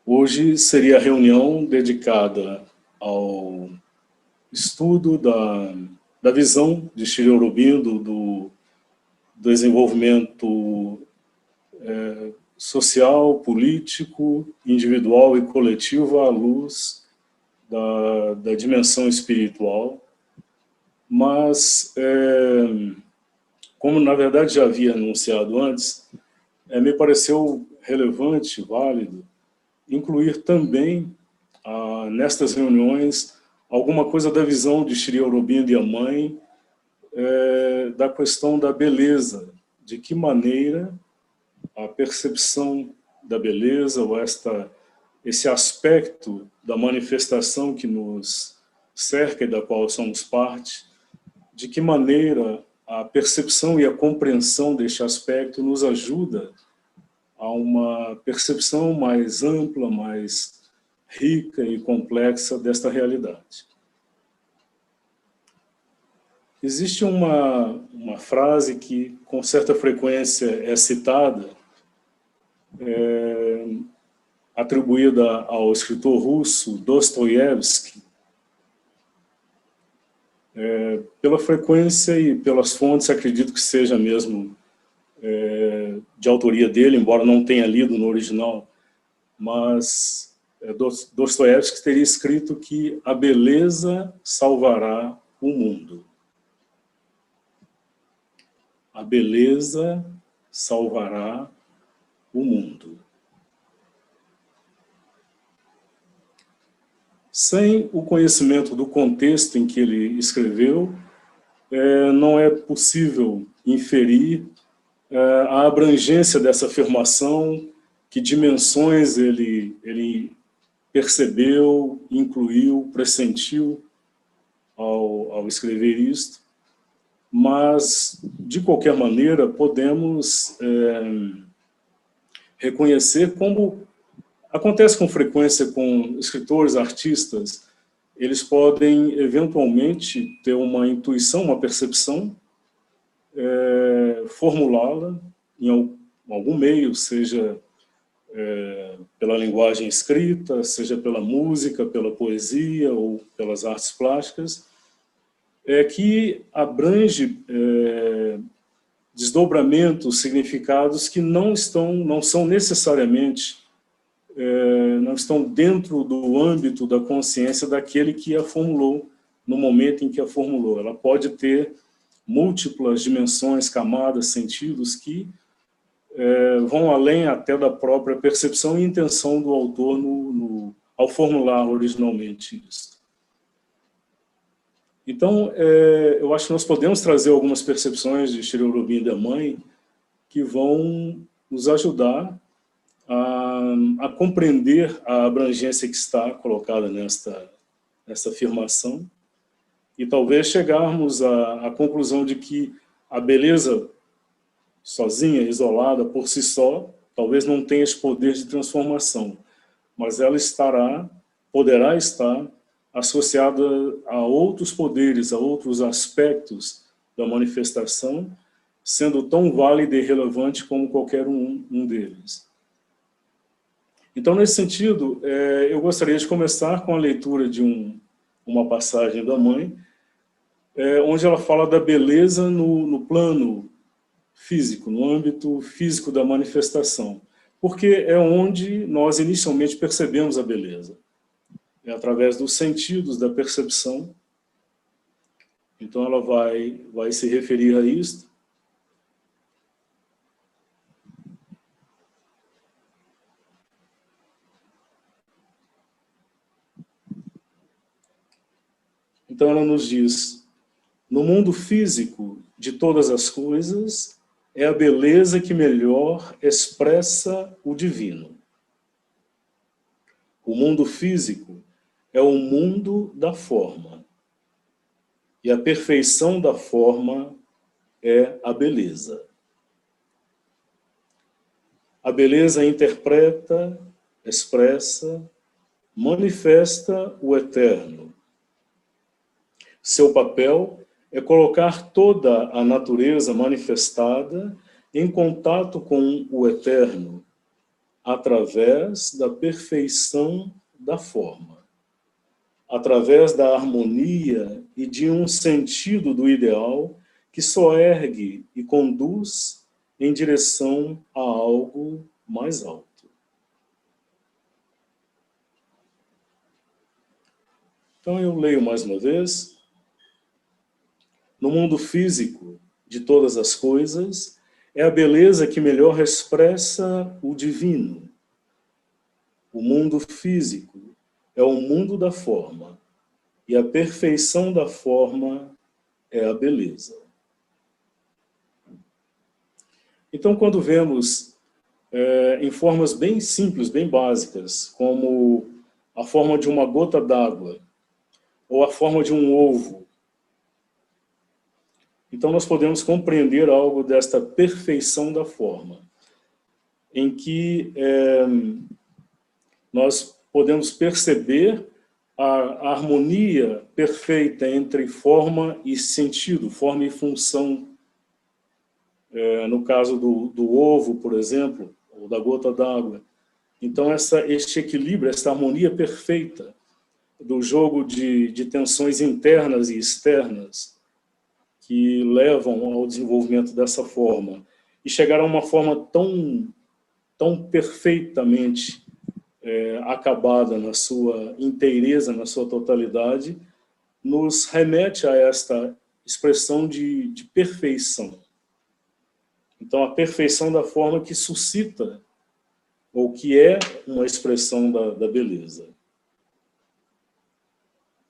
Hoje seria a reunião dedicada ao estudo da visão de Sri Aurobindo do desenvolvimento social, político, individual e coletivo à luz da dimensão espiritual. Mas, como na verdade já havia anunciado antes, me pareceu relevante, válido, incluir também, nestas reuniões, alguma coisa da visão de Sri Aurobindo e a mãe, da questão da beleza, de que maneira a percepção da beleza, ou esse aspecto da manifestação que nos cerca e da qual somos parte, de que maneira a percepção e a compreensão deste aspecto nos ajuda a uma percepção mais ampla, mais rica e complexa desta realidade. Existe uma frase que, com certa frequência, é citada, atribuída ao escritor russo Dostoiévski, pela frequência e pelas fontes, acredito que seja mesmo de autoria dele, embora não tenha lido no original, mas Dostoiévski teria escrito que a beleza salvará o mundo. A beleza salvará o mundo. Sem o conhecimento do contexto em que ele escreveu, não é possível inferir a abrangência dessa afirmação, que dimensões ele percebeu, incluiu, pressentiu ao escrever isto. Mas, de qualquer maneira, podemos reconhecer, como acontece com frequência com escritores, artistas, eles podem eventualmente ter uma intuição, uma percepção, formulá-la em algum meio, seja pela linguagem escrita, seja pela música, pela poesia ou pelas artes plásticas, que abrange desdobramentos, significados que não são necessariamente, não estão dentro do âmbito da consciência daquele que a formulou, no momento em que a formulou. Ela pode ter múltiplas dimensões, camadas, sentidos que vão além até da própria percepção e intenção do autor ao formular originalmente isso. Então, eu acho que nós podemos trazer algumas percepções de Sri Aurobindo e a mãe que vão nos ajudar a compreender a abrangência que está colocada nessa afirmação e talvez chegarmos à conclusão de que a beleza sozinha, isolada, por si só, talvez não tenha esse poder de transformação, mas ela poderá estar associada a outros poderes, a outros aspectos da manifestação, sendo tão válida e relevante como qualquer um deles. Então, nesse sentido, eu gostaria de começar com a leitura de uma passagem da mãe, onde ela fala da beleza no plano físico, no âmbito físico da manifestação, porque é onde nós inicialmente percebemos a beleza. É através dos sentidos, da percepção. Então ela vai se referir a isto. Então ela nos diz: no mundo físico de todas as coisas, é a beleza que melhor expressa o divino. O mundo físico é o mundo da forma. E a perfeição da forma é a beleza. A beleza interpreta, expressa, manifesta o eterno. Seu papel é colocar toda a natureza manifestada em contato com o eterno, através da perfeição da forma, através da harmonia e de um sentido do ideal que só ergue e conduz em direção a algo mais alto. Então eu leio mais uma vez. No mundo físico de todas as coisas, é a beleza que melhor expressa o divino. O mundo físico é o mundo da forma, e a perfeição da forma é a beleza. Então, quando vemos em formas bem simples, bem básicas, como a forma de uma gota d'água, ou a forma de um ovo, então nós podemos compreender algo desta perfeição da forma, em que nós podemos perceber a harmonia perfeita entre forma e sentido, forma e função. No caso do ovo, por exemplo, ou da gota d'água. Então, este equilíbrio, esta harmonia perfeita do jogo de tensões internas e externas que levam ao desenvolvimento dessa forma e chegar a uma forma tão perfeitamente acabada na sua inteireza, na sua totalidade, nos remete a esta expressão de perfeição. Então, a perfeição da forma que suscita, ou que é uma expressão da beleza.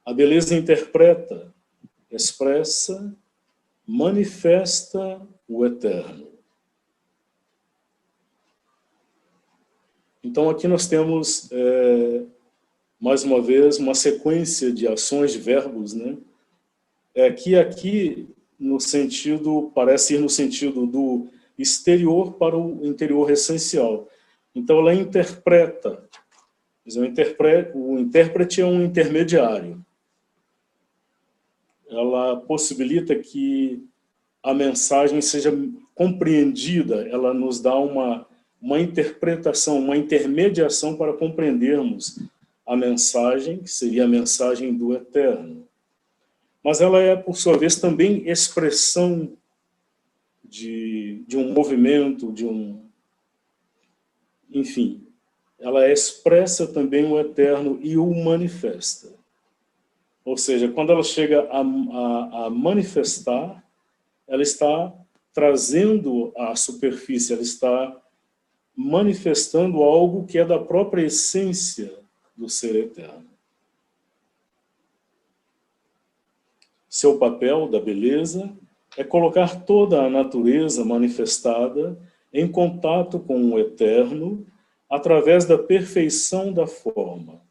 A beleza interpreta, expressa, manifesta o eterno. Então, aqui nós temos, mais uma vez, uma sequência de ações, de verbos, né? Que aqui, no sentido, parece ir no sentido do exterior para o interior essencial. Então, ela interpreta. O intérprete é um intermediário. Ela possibilita que a mensagem seja compreendida, ela nos dá uma interpretação, uma intermediação para compreendermos a mensagem, que seria a mensagem do Eterno. Mas ela é, por sua vez, também expressão de um movimento, enfim, ela expressa também o Eterno e o manifesta. Ou seja, quando ela chega a manifestar, ela está trazendo à superfície, ela está manifestando algo que é da própria essência do ser eterno. Seu papel da beleza é colocar toda a natureza manifestada em contato com o eterno através da perfeição da forma,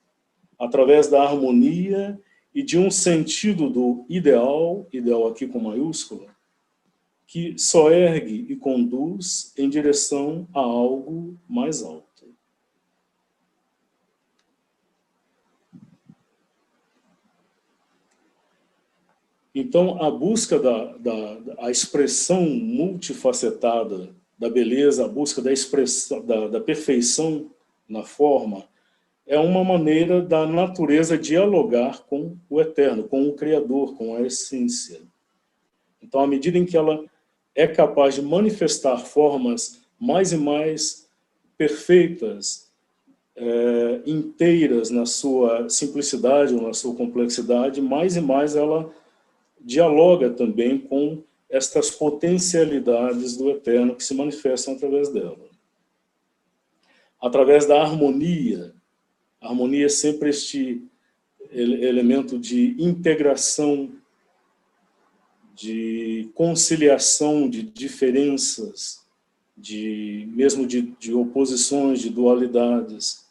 através da harmonia e de um sentido do ideal aqui com maiúscula, que só ergue e conduz em direção a algo mais alto. Então, a busca da expressão multifacetada da beleza, a busca da expressão, da perfeição na forma, é uma maneira da natureza dialogar com o eterno, com o Criador, com a essência. Então, à medida em que ela é capaz de manifestar formas mais e mais perfeitas, inteiras na sua simplicidade ou na sua complexidade, mais e mais ela dialoga também com estas potencialidades do eterno que se manifestam através dela. Através da harmonia. A harmonia é sempre este elemento de integração, de conciliação de diferenças, mesmo de oposições, de dualidades,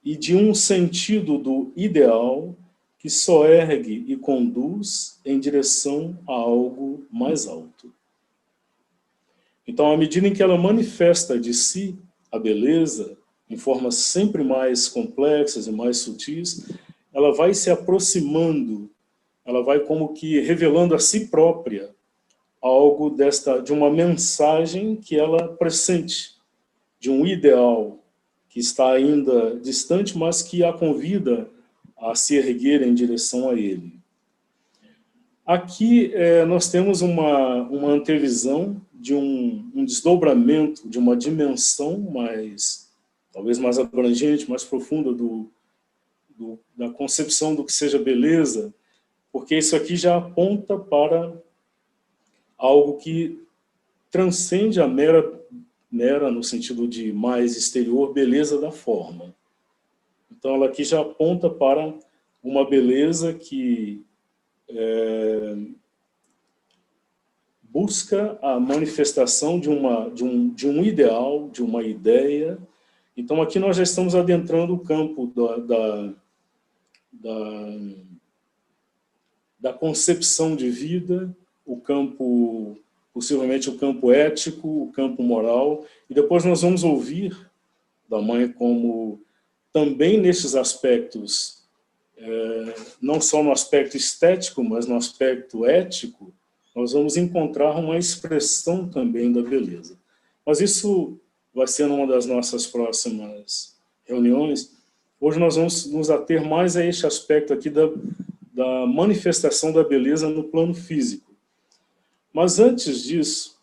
e de um sentido do ideal que só ergue e conduz em direção a algo mais alto. Então, à medida em que ela manifesta de si a beleza, em formas sempre mais complexas e mais sutis, ela vai se aproximando, ela vai como que revelando a si própria algo de uma mensagem que ela pressente, de um ideal que está ainda distante, mas que a convida a se erguer em direção a ele. Aqui nós temos uma antevisão de um desdobramento, de uma dimensão talvez mais abrangente, mais profunda da concepção do que seja beleza, porque isso aqui já aponta para algo que transcende a mera, no sentido de mais exterior, beleza da forma. Então ela aqui já aponta para uma beleza que busca a manifestação de um ideal, de uma ideia. Então aqui nós já estamos adentrando o campo da concepção de vida, o campo, possivelmente o campo ético, o campo moral, e depois nós vamos ouvir da mãe como também nesses aspectos, não só no aspecto estético, mas no aspecto ético, nós vamos encontrar uma expressão também da beleza. Mas isso vai ser numa das nossas próximas reuniões. Hoje nós vamos nos ater mais a este aspecto aqui da manifestação da beleza no plano físico. Mas antes disso,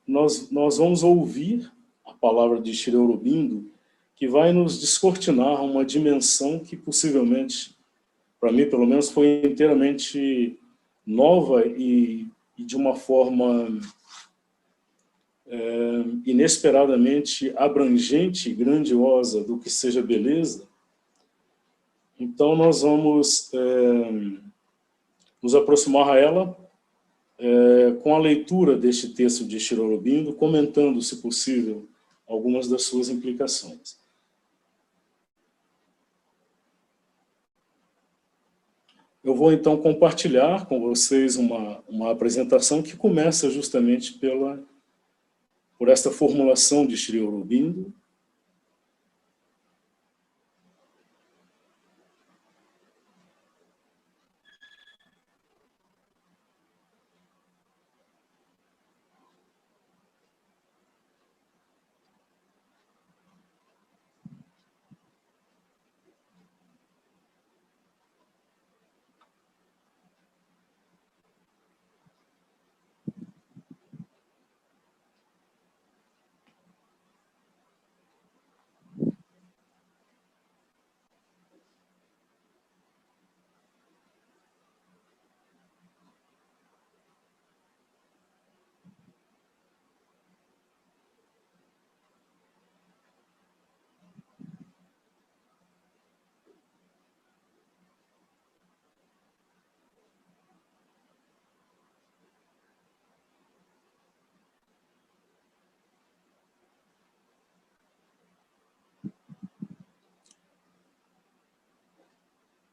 nós vamos ouvir a palavra de Sri Aurobindo, que vai nos descortinar uma dimensão que possivelmente, para mim pelo menos, foi inteiramente nova e de uma forma inesperadamente abrangente e grandiosa do que seja beleza. Então nós vamos nos aproximar a ela com a leitura deste texto de Sri Aurobindo, comentando, se possível, algumas das suas implicações. Eu vou então compartilhar com vocês uma apresentação que começa justamente por esta formulação de Sri Aurobindo.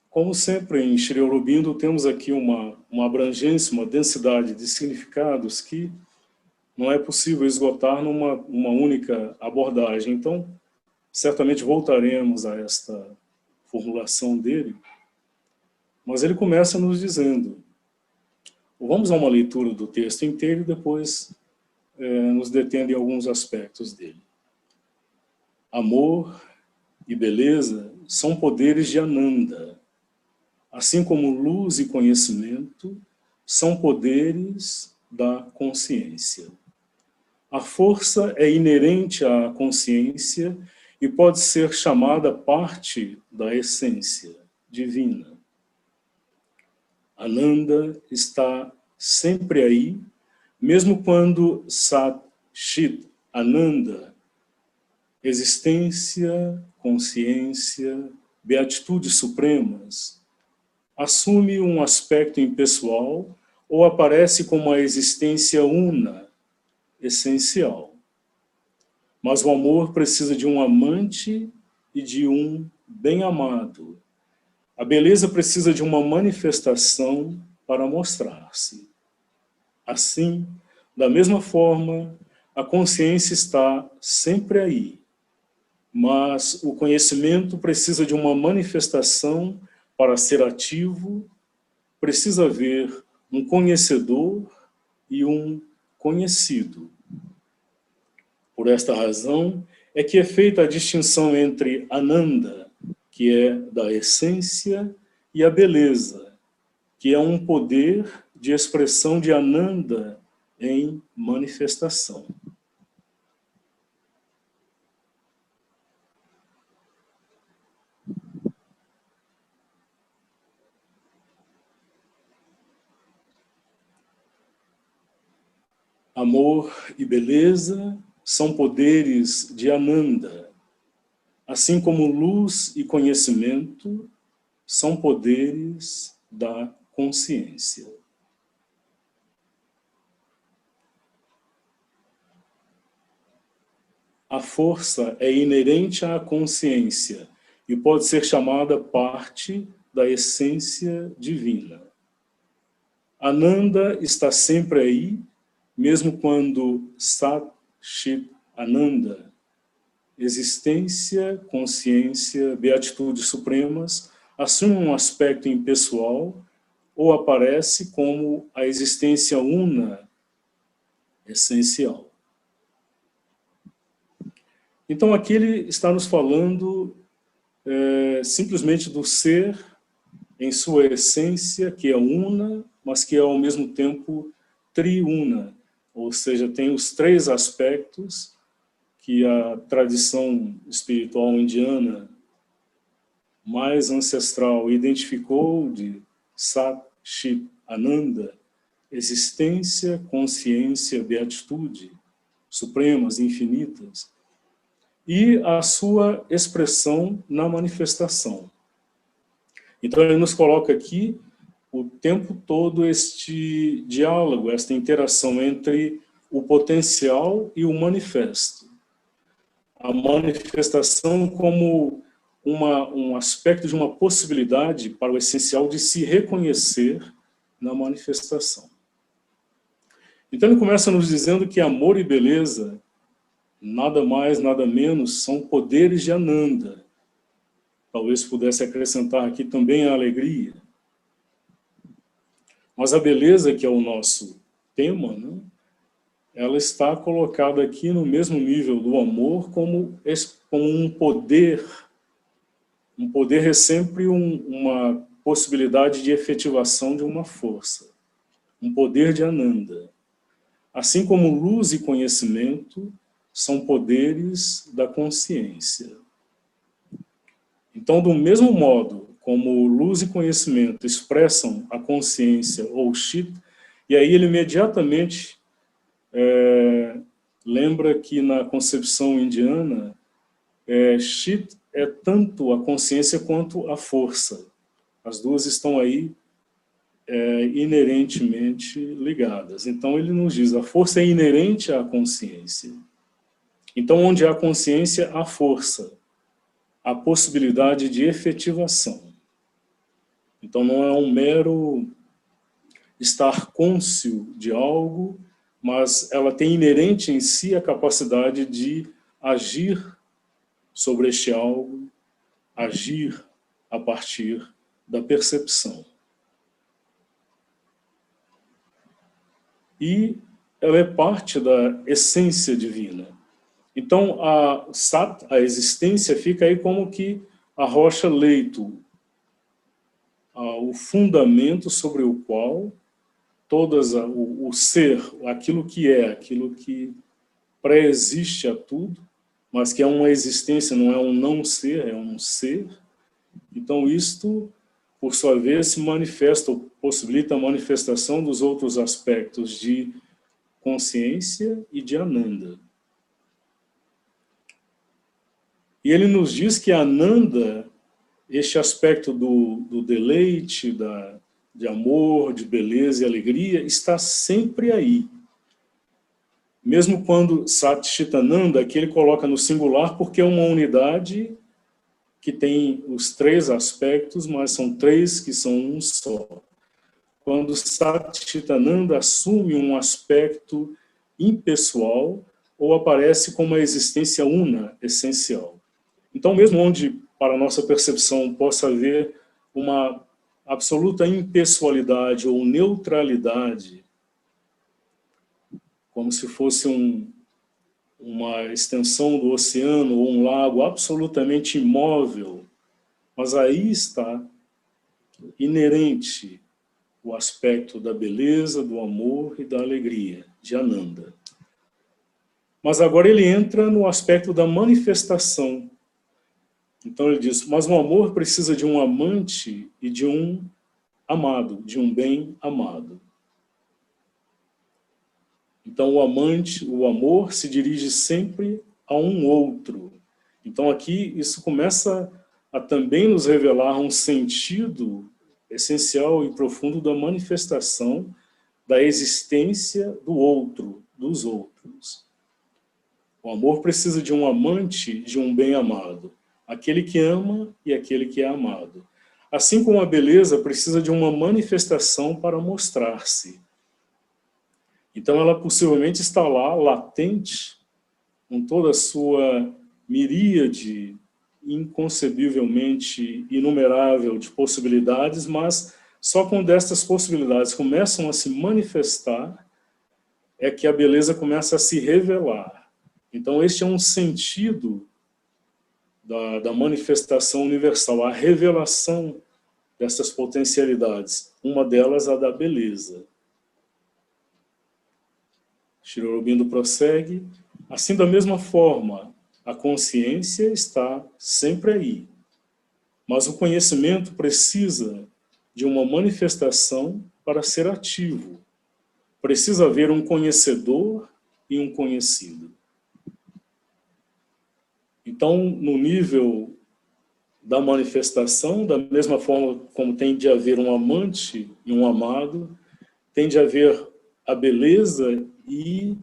Como sempre, em Sri Aurobindo, temos aqui uma abrangência, uma densidade de significados que não é possível esgotar numa única abordagem. Então, certamente voltaremos a esta formulação dele, mas ele começa nos dizendo, vamos a uma leitura do texto inteiro e depois nos detendo em alguns aspectos dele. Amor e beleza são poderes de Ananda, assim como luz e conhecimento são poderes da consciência. A força é inerente à consciência e pode ser chamada parte da essência divina. Ananda está sempre aí, mesmo quando Sat Chit Ananda, existência, consciência, beatitudes supremas, assume um aspecto impessoal ou aparece como a existência una, essencial. Mas o amor precisa de um amante e de um bem-amado. A beleza precisa de uma manifestação para mostrar-se. Assim, da mesma forma, a consciência está sempre aí, mas o conhecimento precisa de uma manifestação para ser ativo, precisa haver um conhecedor e um conhecido. Por esta razão é que é feita a distinção entre Ananda, que é da essência, e a beleza, que é um poder de expressão de Ananda em manifestação. Amor e beleza são poderes de Ananda, assim como luz e conhecimento são poderes da consciência. A força é inerente à consciência e pode ser chamada parte da essência divina. Ananda está sempre aí, mesmo quando Sat Chit Ananda, existência, consciência, beatitudes supremas, assume um aspecto impessoal ou aparece como a existência una essencial. Então aqui ele está nos falando simplesmente do ser em sua essência, que é una, mas que é ao mesmo tempo triuna, ou seja, tem os três aspectos que a tradição espiritual indiana mais ancestral identificou de Sat Chit Ananda, existência, consciência, beatitude, supremas, infinitas, e a sua expressão na manifestação. Então ele nos coloca aqui o tempo todo este diálogo, esta interação entre o potencial e o manifesto. A manifestação como um aspecto de uma possibilidade para o essencial de se reconhecer na manifestação. Então ele começa nos dizendo que amor e beleza, nada mais, nada menos, são poderes de Ananda. Talvez pudesse acrescentar aqui também a alegria. Mas a beleza, que é o nosso tema, né, ela está colocada aqui no mesmo nível do amor como um poder. Um poder é sempre uma possibilidade de efetivação de uma força. Um poder de Ananda. Assim como luz e conhecimento são poderes da consciência. Então, do mesmo modo como luz e conhecimento expressam a consciência ou Chit, e aí ele imediatamente lembra que na concepção indiana, Chit é tanto a consciência quanto a força. As duas estão aí inerentemente ligadas. Então ele nos diz, a força é inerente à consciência. Então onde há consciência, há força, há possibilidade de efetivação. Então não é um mero estar cônscio de algo, mas ela tem inerente em si a capacidade de agir sobre este algo, agir a partir da percepção. E ela é parte da essência divina. Então, a Sat, a existência, fica aí como que a rocha leito, o fundamento sobre o qual o ser, aquilo que pré-existe a tudo, mas que é uma existência, não é um não ser, é um ser. Então, isto, por sua vez, se manifesta, ou possibilita a manifestação dos outros aspectos de consciência e de Ananda. E ele nos diz que Ananda, este aspecto do deleite, de amor, de beleza e alegria, está sempre aí. Mesmo quando Sat Chit Ananda, aqui ele coloca no singular, porque é uma unidade que tem os três aspectos, mas são três que são um só. Quando Sat Chit Ananda assume um aspecto impessoal ou aparece como a existência una, essencial. Então, mesmo onde, para a nossa percepção, possa haver uma absoluta impessoalidade ou neutralidade, como se fosse uma extensão do oceano ou um lago absolutamente imóvel, mas aí está inerente o aspecto da beleza, do amor e da alegria, de Ananda. Mas agora ele entra no aspecto da manifestação. Então ele diz, mas o amor precisa de um amante e de um amado, de um bem amado. Então o amante, o amor se dirige sempre a um outro. Então aqui isso começa a também nos revelar um sentido essencial e profundo da manifestação da existência do outro, dos outros. O amor precisa de um amante, de um bem amado. Aquele que ama e aquele que é amado. Assim como a beleza precisa de uma manifestação para mostrar-se. Então ela possivelmente está lá, latente, com toda a sua miríade, inconcebivelmente inumerável de possibilidades, mas só quando estas possibilidades começam a se manifestar, é que a beleza começa a se revelar. Então este é um sentido da manifestação universal, a revelação dessas potencialidades. Uma delas, a da beleza. Sri Aurobindo prossegue. Assim, da mesma forma, a consciência está sempre aí. Mas o conhecimento precisa de uma manifestação para ser ativo. Precisa haver um conhecedor e um conhecido. Então, no nível da manifestação, da mesma forma como tem de haver um amante e um amado, tem de haver a beleza e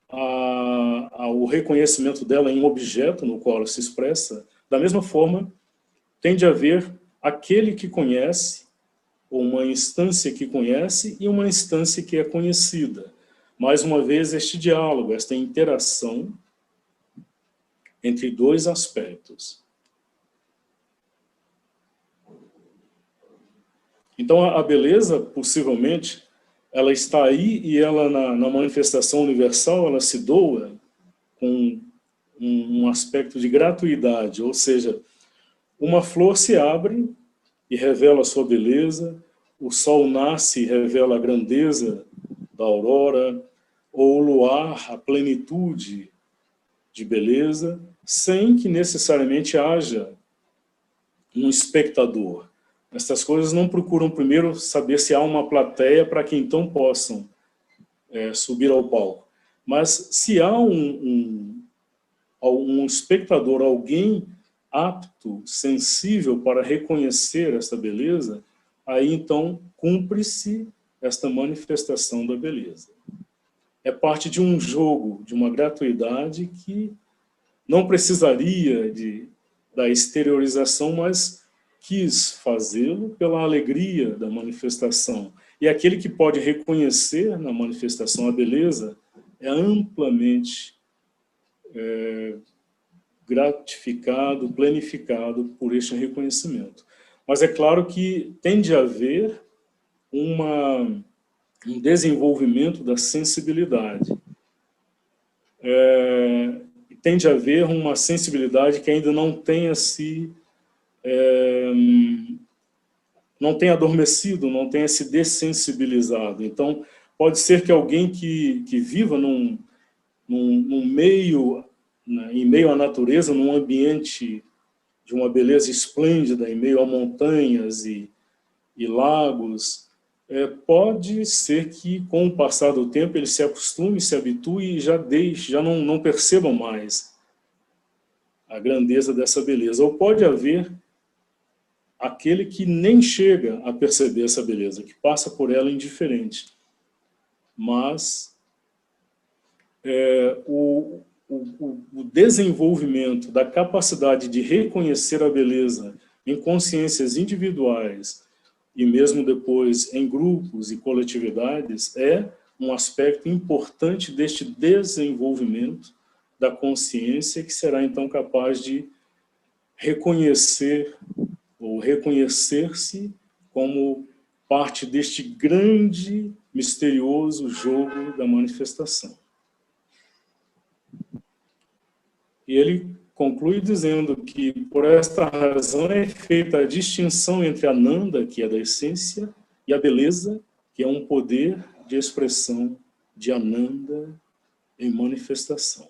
o reconhecimento dela em um objeto no qual ela se expressa. Da mesma forma, tem de haver aquele que conhece, ou uma instância que conhece e uma instância que é conhecida. Mais uma vez, este diálogo, esta interação entre dois aspectos. Então, a beleza, possivelmente, ela está aí e ela, na manifestação universal, ela se doa com um aspecto de gratuidade, ou seja, uma flor se abre e revela a sua beleza, o sol nasce e revela a grandeza da aurora, ou o luar, a plenitude de beleza, sem que necessariamente haja um espectador. Essas coisas não procuram primeiro saber se há uma plateia para que então possam subir ao palco. Mas se há um espectador, alguém apto, sensível para reconhecer esta beleza, aí então cumpre-se esta manifestação da beleza. É parte de um jogo, de uma gratuidade que não precisaria da exteriorização, mas quis fazê-lo pela alegria da manifestação. E aquele que pode reconhecer na manifestação a beleza é amplamente gratificado, planificado por este reconhecimento. Mas é claro que tem de haver um desenvolvimento da sensibilidade. Tem de haver uma sensibilidade que ainda não tenha não tenha adormecido, não tenha se dessensibilizado. Então, pode ser que alguém que viva num meio, né, em meio à natureza, num ambiente de uma beleza esplêndida, em meio a montanhas e lagos, pode ser que, com o passar do tempo, ele se acostume, se habitue e já não perceba mais a grandeza dessa beleza. Ou pode haver aquele que nem chega a perceber essa beleza, que passa por ela indiferente. Mas o desenvolvimento da capacidade de reconhecer a beleza em consciências individuais e mesmo depois em grupos e coletividades é um aspecto importante deste desenvolvimento da consciência que será então capaz de reconhecer ou reconhecer-se como parte deste grande, misterioso jogo da manifestação. E ele conclui dizendo que, por esta razão, é feita a distinção entre a Ananda, que é da essência, e a beleza, que é um poder de expressão de Ananda em manifestação.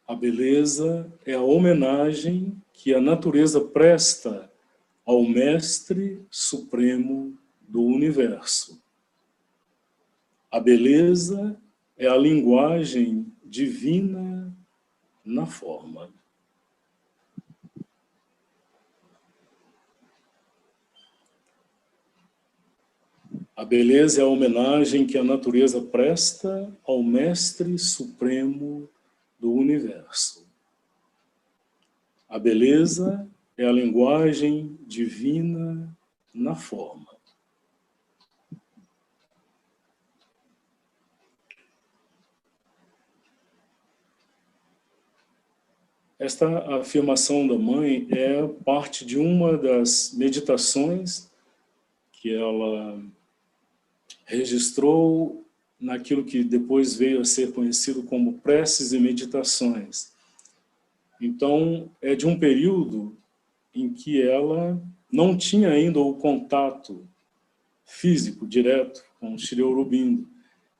A beleza é a homenagem que a natureza presta ao Mestre Supremo do Universo. A beleza é a linguagem divina na forma. A beleza é a homenagem que a natureza presta ao Mestre Supremo do Universo. A beleza é a linguagem divina na forma. Esta afirmação da mãe é parte de uma das meditações que ela registrou naquilo que depois veio a ser conhecido como preces e meditações. Então, é de um período em que ela não tinha ainda o contato físico direto com Shri Aurobindo.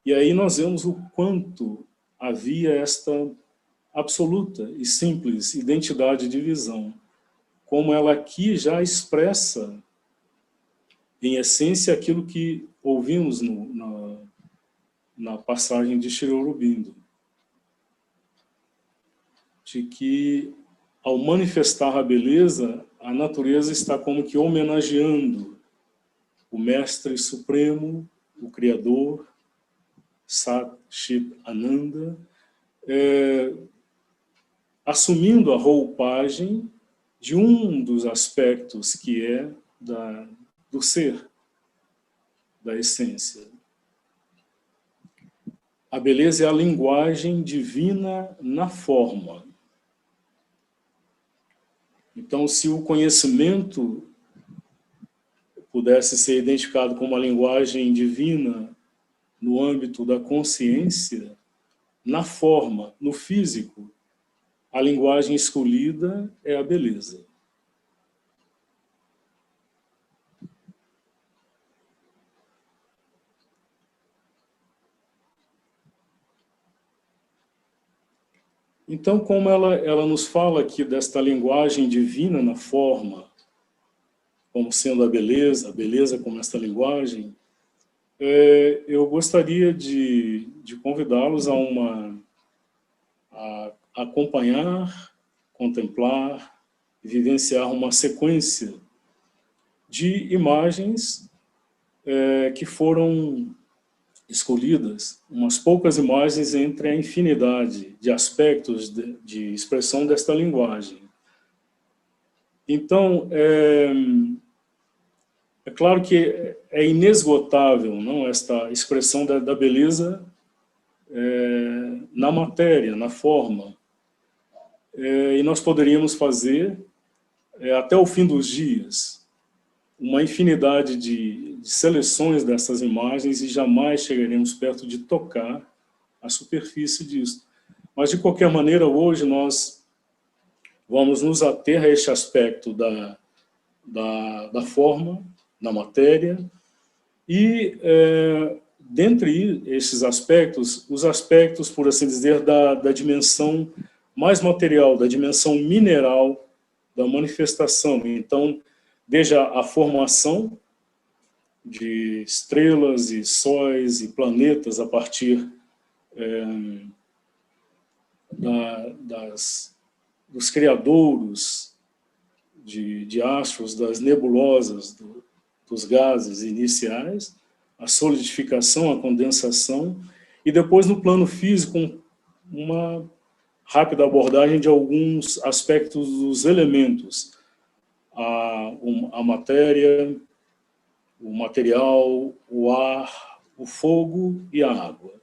E aí nós vemos o quanto havia esta absoluta e simples identidade de visão, como ela aqui já expressa em essência aquilo que ouvimos na passagem de Shri Aurobindo, de que ao manifestar a beleza, a natureza está como que homenageando o Mestre Supremo, o Criador, Sat Chit Ananda, assumindo a roupagem de um dos aspectos que é do ser, da essência. A beleza é a linguagem divina na forma. Então, se o conhecimento pudesse ser identificado como uma linguagem divina no âmbito da consciência, na forma, no físico, a linguagem escolhida é a beleza. Então, como ela nos fala aqui desta linguagem divina na forma, como sendo a beleza como esta linguagem, eu gostaria de convidá-los a acompanhar, contemplar e vivenciar uma sequência de imagens que foram escolhidas, umas poucas imagens entre a infinidade de aspectos de expressão desta linguagem. Então, é claro que é inesgotável, não, esta expressão da beleza na matéria, na forma. E nós poderíamos fazer, até o fim dos dias, uma infinidade de seleções dessas imagens e jamais chegaremos perto de tocar a superfície disso. Mas, de qualquer maneira, hoje nós vamos nos ater a este aspecto da forma, da matéria, e, dentre esses aspectos, os aspectos, por assim dizer, da dimensão mais material, da dimensão mineral da manifestação. Então, desde a formação de estrelas e sóis e planetas a partir dos criadouros de astros, das nebulosas, dos gases iniciais, a solidificação, a condensação, e depois no plano físico uma rápida abordagem de alguns aspectos dos elementos, a matéria, o material, o ar, o fogo e a água.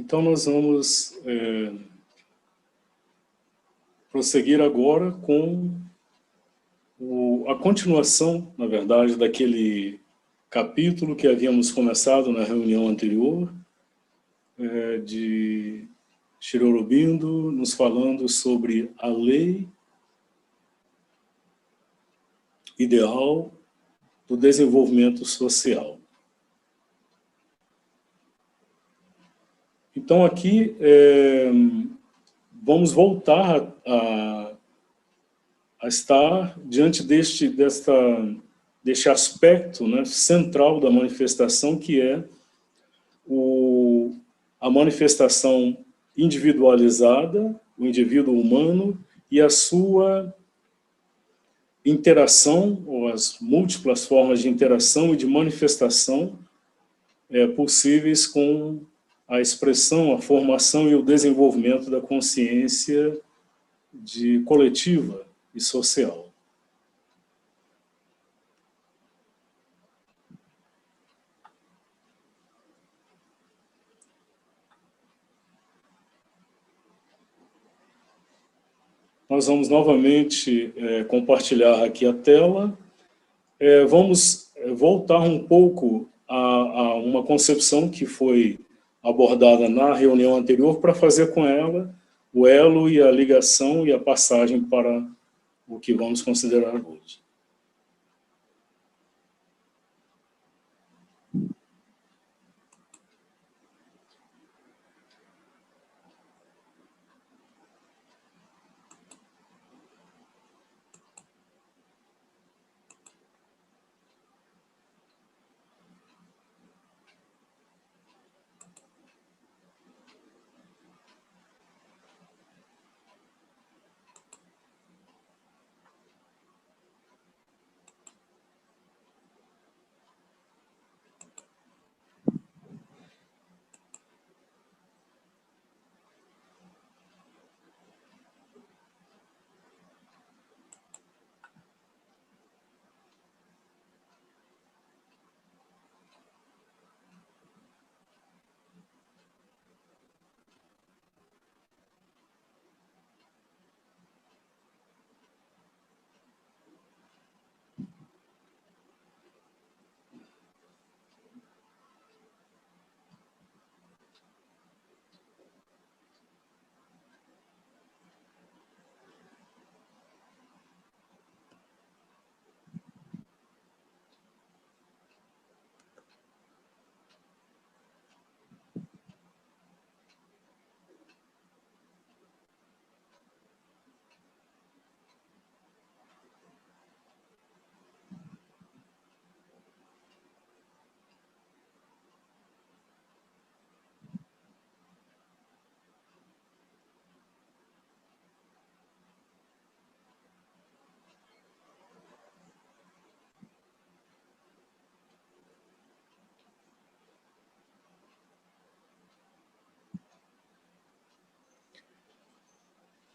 Então, nós vamos prosseguir agora com a continuação, na verdade, daquele capítulo que havíamos começado na reunião anterior, de Sri Aurobindo nos falando sobre a lei ideal do desenvolvimento social. Então aqui vamos voltar a estar diante deste aspecto, né, central da manifestação, que é a manifestação individualizada, o indivíduo humano e a sua interação, ou as múltiplas formas de interação e de manifestação possíveis com a expressão, a formação e o desenvolvimento da consciência coletiva e social. Nós vamos novamente compartilhar aqui a tela. Vamos voltar um pouco a uma concepção que foi abordada na reunião anterior para fazer com ela o elo e a ligação e a passagem para o que vamos considerar hoje.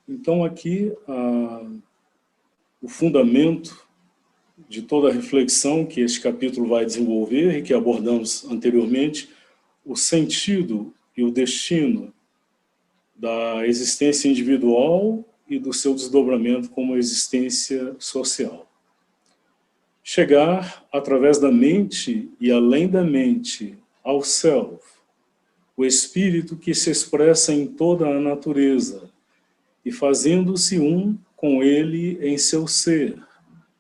Então aqui o fundamento de toda a reflexão que este capítulo vai desenvolver e que abordamos anteriormente, o sentido e o destino da existência individual e do seu desdobramento como existência social. Chegar através da mente e além da mente ao self, o espírito que se expressa em toda a natureza e fazendo-se um com ele em seu ser,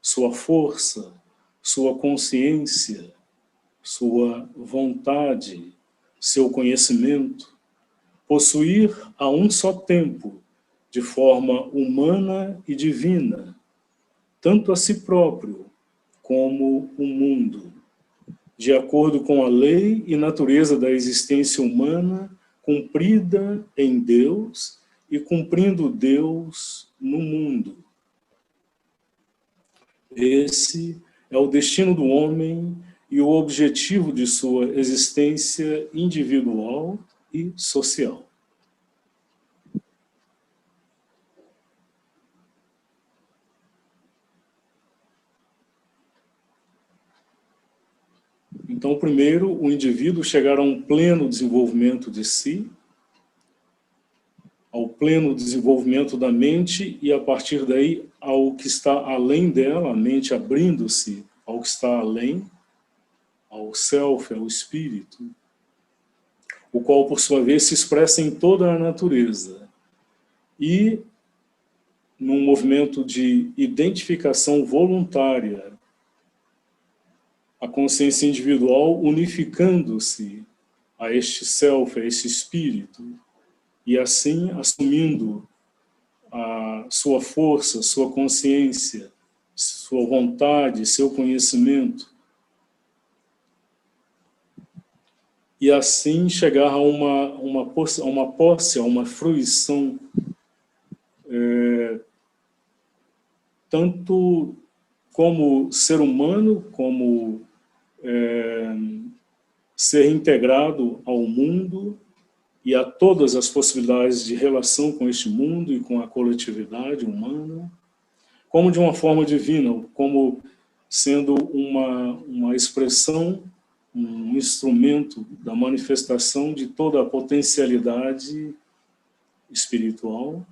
sua força, sua consciência, sua vontade, seu conhecimento, possuir a um só tempo, de forma humana e divina, tanto a si próprio como o mundo, de acordo com a lei e natureza da existência humana, cumprida em Deus e cumprindo Deus no mundo. Esse é o destino do homem e o objetivo de sua existência individual e social. Então, primeiro, o indivíduo chegar a um pleno desenvolvimento de si, pleno desenvolvimento da mente e, a partir daí, ao que está além dela, a mente abrindo-se ao que está além, ao self, ao espírito, o qual, por sua vez, se expressa em toda a natureza. E, num movimento de identificação voluntária, a consciência individual unificando-se a este self, a esse espírito, e assim assumindo a sua força, sua consciência, sua vontade, seu conhecimento, e assim chegar a uma posse, a uma fruição, tanto como ser humano, como ser integrado ao mundo e a todas as possibilidades de relação com este mundo e com a coletividade humana, como de uma forma divina, como sendo uma expressão, um instrumento da manifestação de toda a potencialidade espiritual,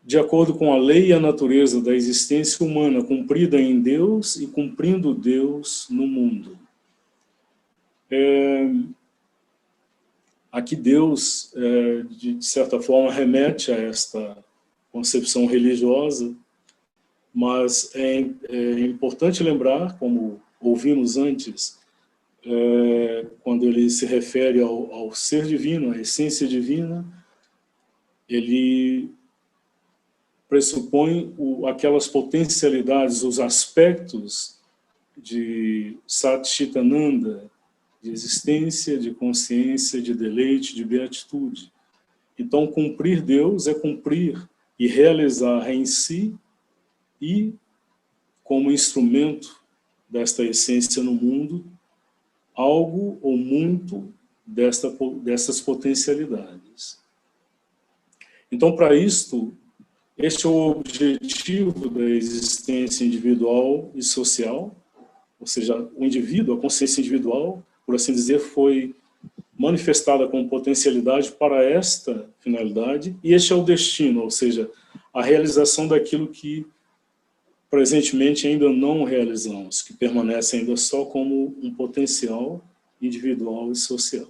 de acordo com a lei e a natureza da existência humana, cumprida em Deus e cumprindo Deus no mundo. Aqui Deus, de certa forma, remete a esta concepção religiosa, mas é importante lembrar, como ouvimos antes, quando ele se refere ao ser divino, à essência divina, ele pressupõe aquelas potencialidades, os aspectos de Satchitananda, de existência, de consciência, de deleite, de beatitude. Então, cumprir Deus é cumprir e realizar em si e, como instrumento desta essência no mundo, algo ou muito dessas potencialidades. Então, para isto, este é o objetivo da existência individual e social, ou seja, o indivíduo, a consciência individual, por assim dizer, foi manifestada como potencialidade para esta finalidade, e este é o destino, ou seja, a realização daquilo que presentemente ainda não realizamos, que permanece ainda só como um potencial individual e social.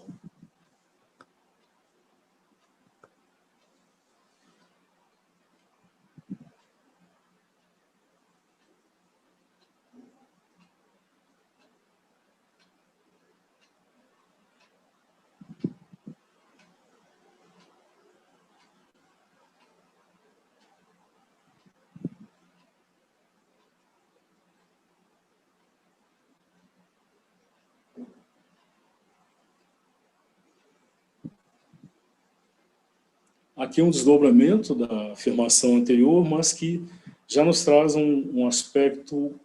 Aqui um desdobramento da afirmação anterior, mas que já nos traz um aspecto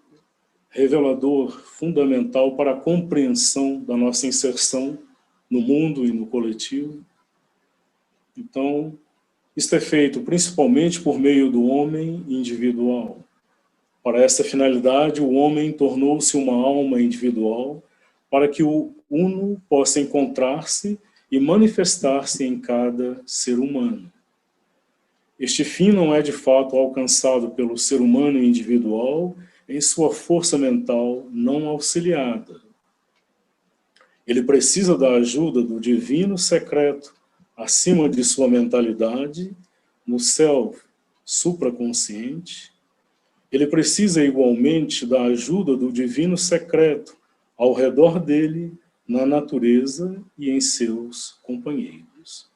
revelador, fundamental para a compreensão da nossa inserção no mundo e no coletivo. Então, isto é feito principalmente por meio do homem individual. Para essa finalidade, o homem tornou-se uma alma individual para que o uno possa encontrar-se e manifestar-se em cada ser humano. Este fim não é de fato alcançado pelo ser humano individual em sua força mental não auxiliada. Ele precisa da ajuda do divino secreto acima de sua mentalidade, no self supraconsciente. Ele precisa igualmente da ajuda do divino secreto ao redor dele, na natureza e em seus companheiros.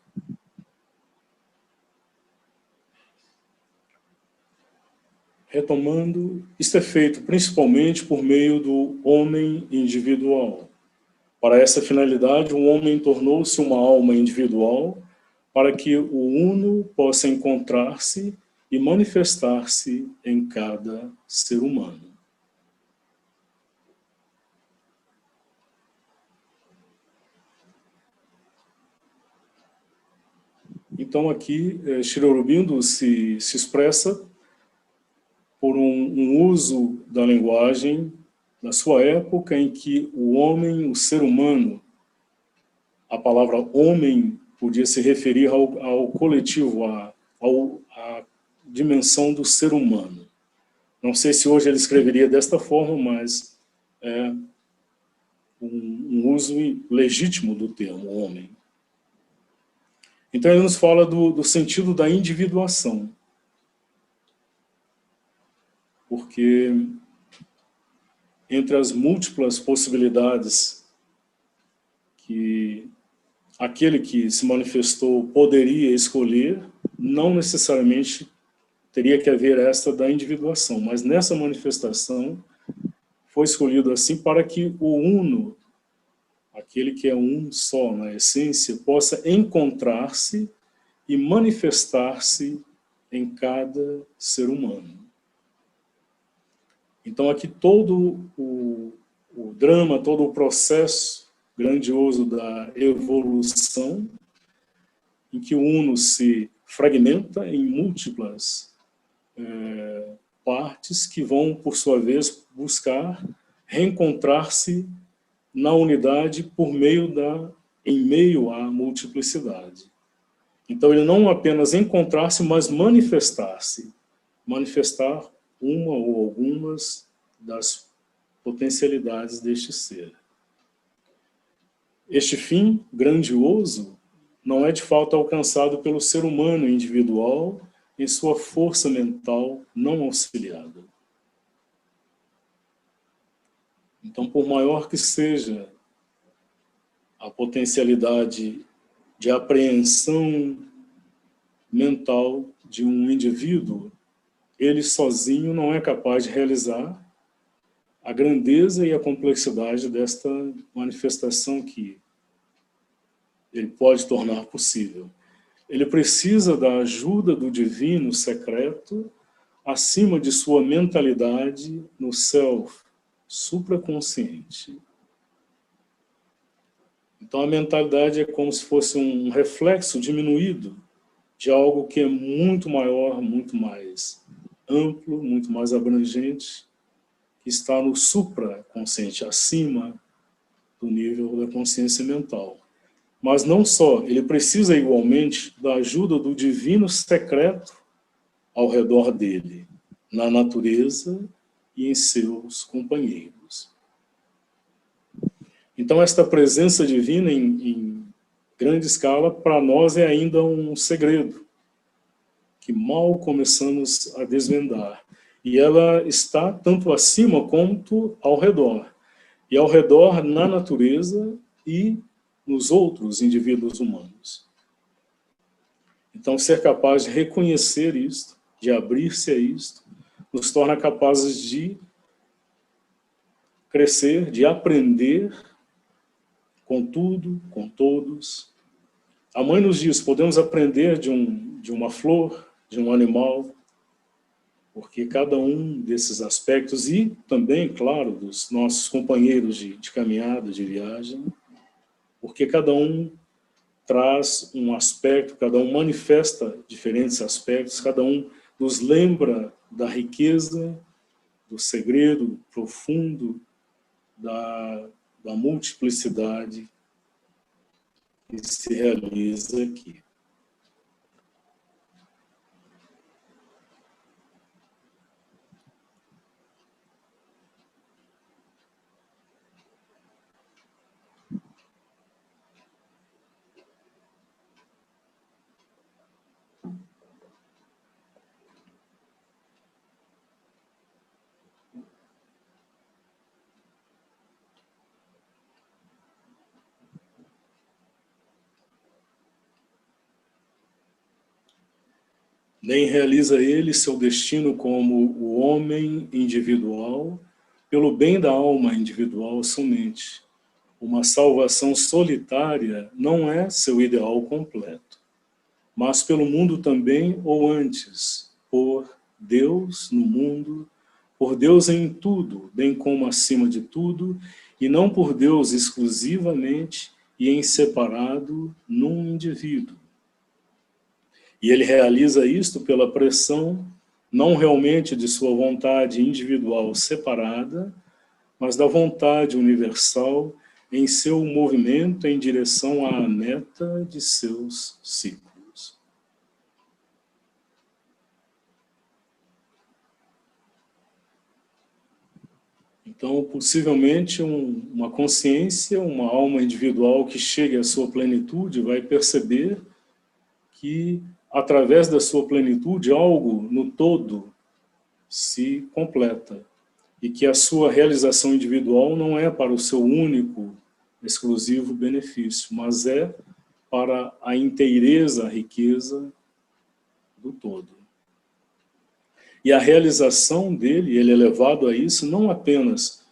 Retomando, isto é feito principalmente por meio do homem individual. Para essa finalidade, o homem tornou-se uma alma individual para que o uno possa encontrar-se e manifestar-se em cada ser humano. Então aqui, Sri Aurobindo se expressa por um uso da linguagem da sua época em que o homem, o ser humano, a palavra homem podia se referir ao coletivo, à dimensão do ser humano. Não sei se hoje ele escreveria desta forma, mas é um uso legítimo do termo homem. Então ele nos fala do sentido da individuação. Porque entre as múltiplas possibilidades que aquele que se manifestou poderia escolher, não necessariamente teria que haver esta da individuação, mas nessa manifestação foi escolhido assim para que o uno, aquele que é um só na essência, possa encontrar-se e manifestar-se em cada ser humano. Então aqui todo o drama, todo o processo grandioso da evolução, em que o uno se fragmenta em múltiplas partes que vão, por sua vez, buscar reencontrar-se na unidade em meio à multiplicidade. Então ele não apenas encontrar-se, mas manifestar-se. Manifestar uma ou algumas das potencialidades deste ser. Este fim grandioso não é de fato alcançado pelo ser humano individual em sua força mental não auxiliada. Então, por maior que seja a potencialidade de apreensão mental de um indivíduo, ele sozinho não é capaz de realizar a grandeza e a complexidade desta manifestação que ele pode tornar possível. Ele precisa da ajuda do divino secreto acima de sua mentalidade no self supraconsciente. Então a mentalidade é como se fosse um reflexo diminuído de algo que é muito maior, muito mais amplo, muito mais abrangente, que está no supraconsciente, acima do nível da consciência mental. Mas não só, ele precisa igualmente da ajuda do divino secreto ao redor dele, na natureza e em seus companheiros. Então esta presença divina em grande escala, para nós é ainda um segredo, que mal começamos a desvendar. E ela está tanto acima quanto ao redor. E ao redor na natureza e nos outros indivíduos humanos. Então, ser capaz de reconhecer isto, de abrir-se a isto, nos torna capazes de crescer, de aprender com tudo, com todos. A mãe nos diz, podemos aprender de uma flor, de um animal, porque cada um desses aspectos, e também, claro, dos nossos companheiros de caminhada, de viagem, porque cada um traz um aspecto, cada um manifesta diferentes aspectos, cada um nos lembra da riqueza, do segredo profundo, da multiplicidade que se realiza aqui. Nem realiza ele seu destino como o homem individual, pelo bem da alma individual somente. Uma salvação solitária não é seu ideal completo, mas pelo mundo também, ou antes, por Deus no mundo, por Deus em tudo, bem como acima de tudo, e não por Deus exclusivamente e em separado num indivíduo. E ele realiza isto pela pressão, não realmente de sua vontade individual separada, mas da vontade universal em seu movimento em direção à meta de seus ciclos. Então, possivelmente, uma consciência, uma alma individual que chegue à sua plenitude vai perceber que, através da sua plenitude, algo no todo se completa. E que a sua realização individual não é para o seu único, exclusivo benefício, mas é para a inteireza, a riqueza do todo. E a realização dele, ele é levado a isso não apenas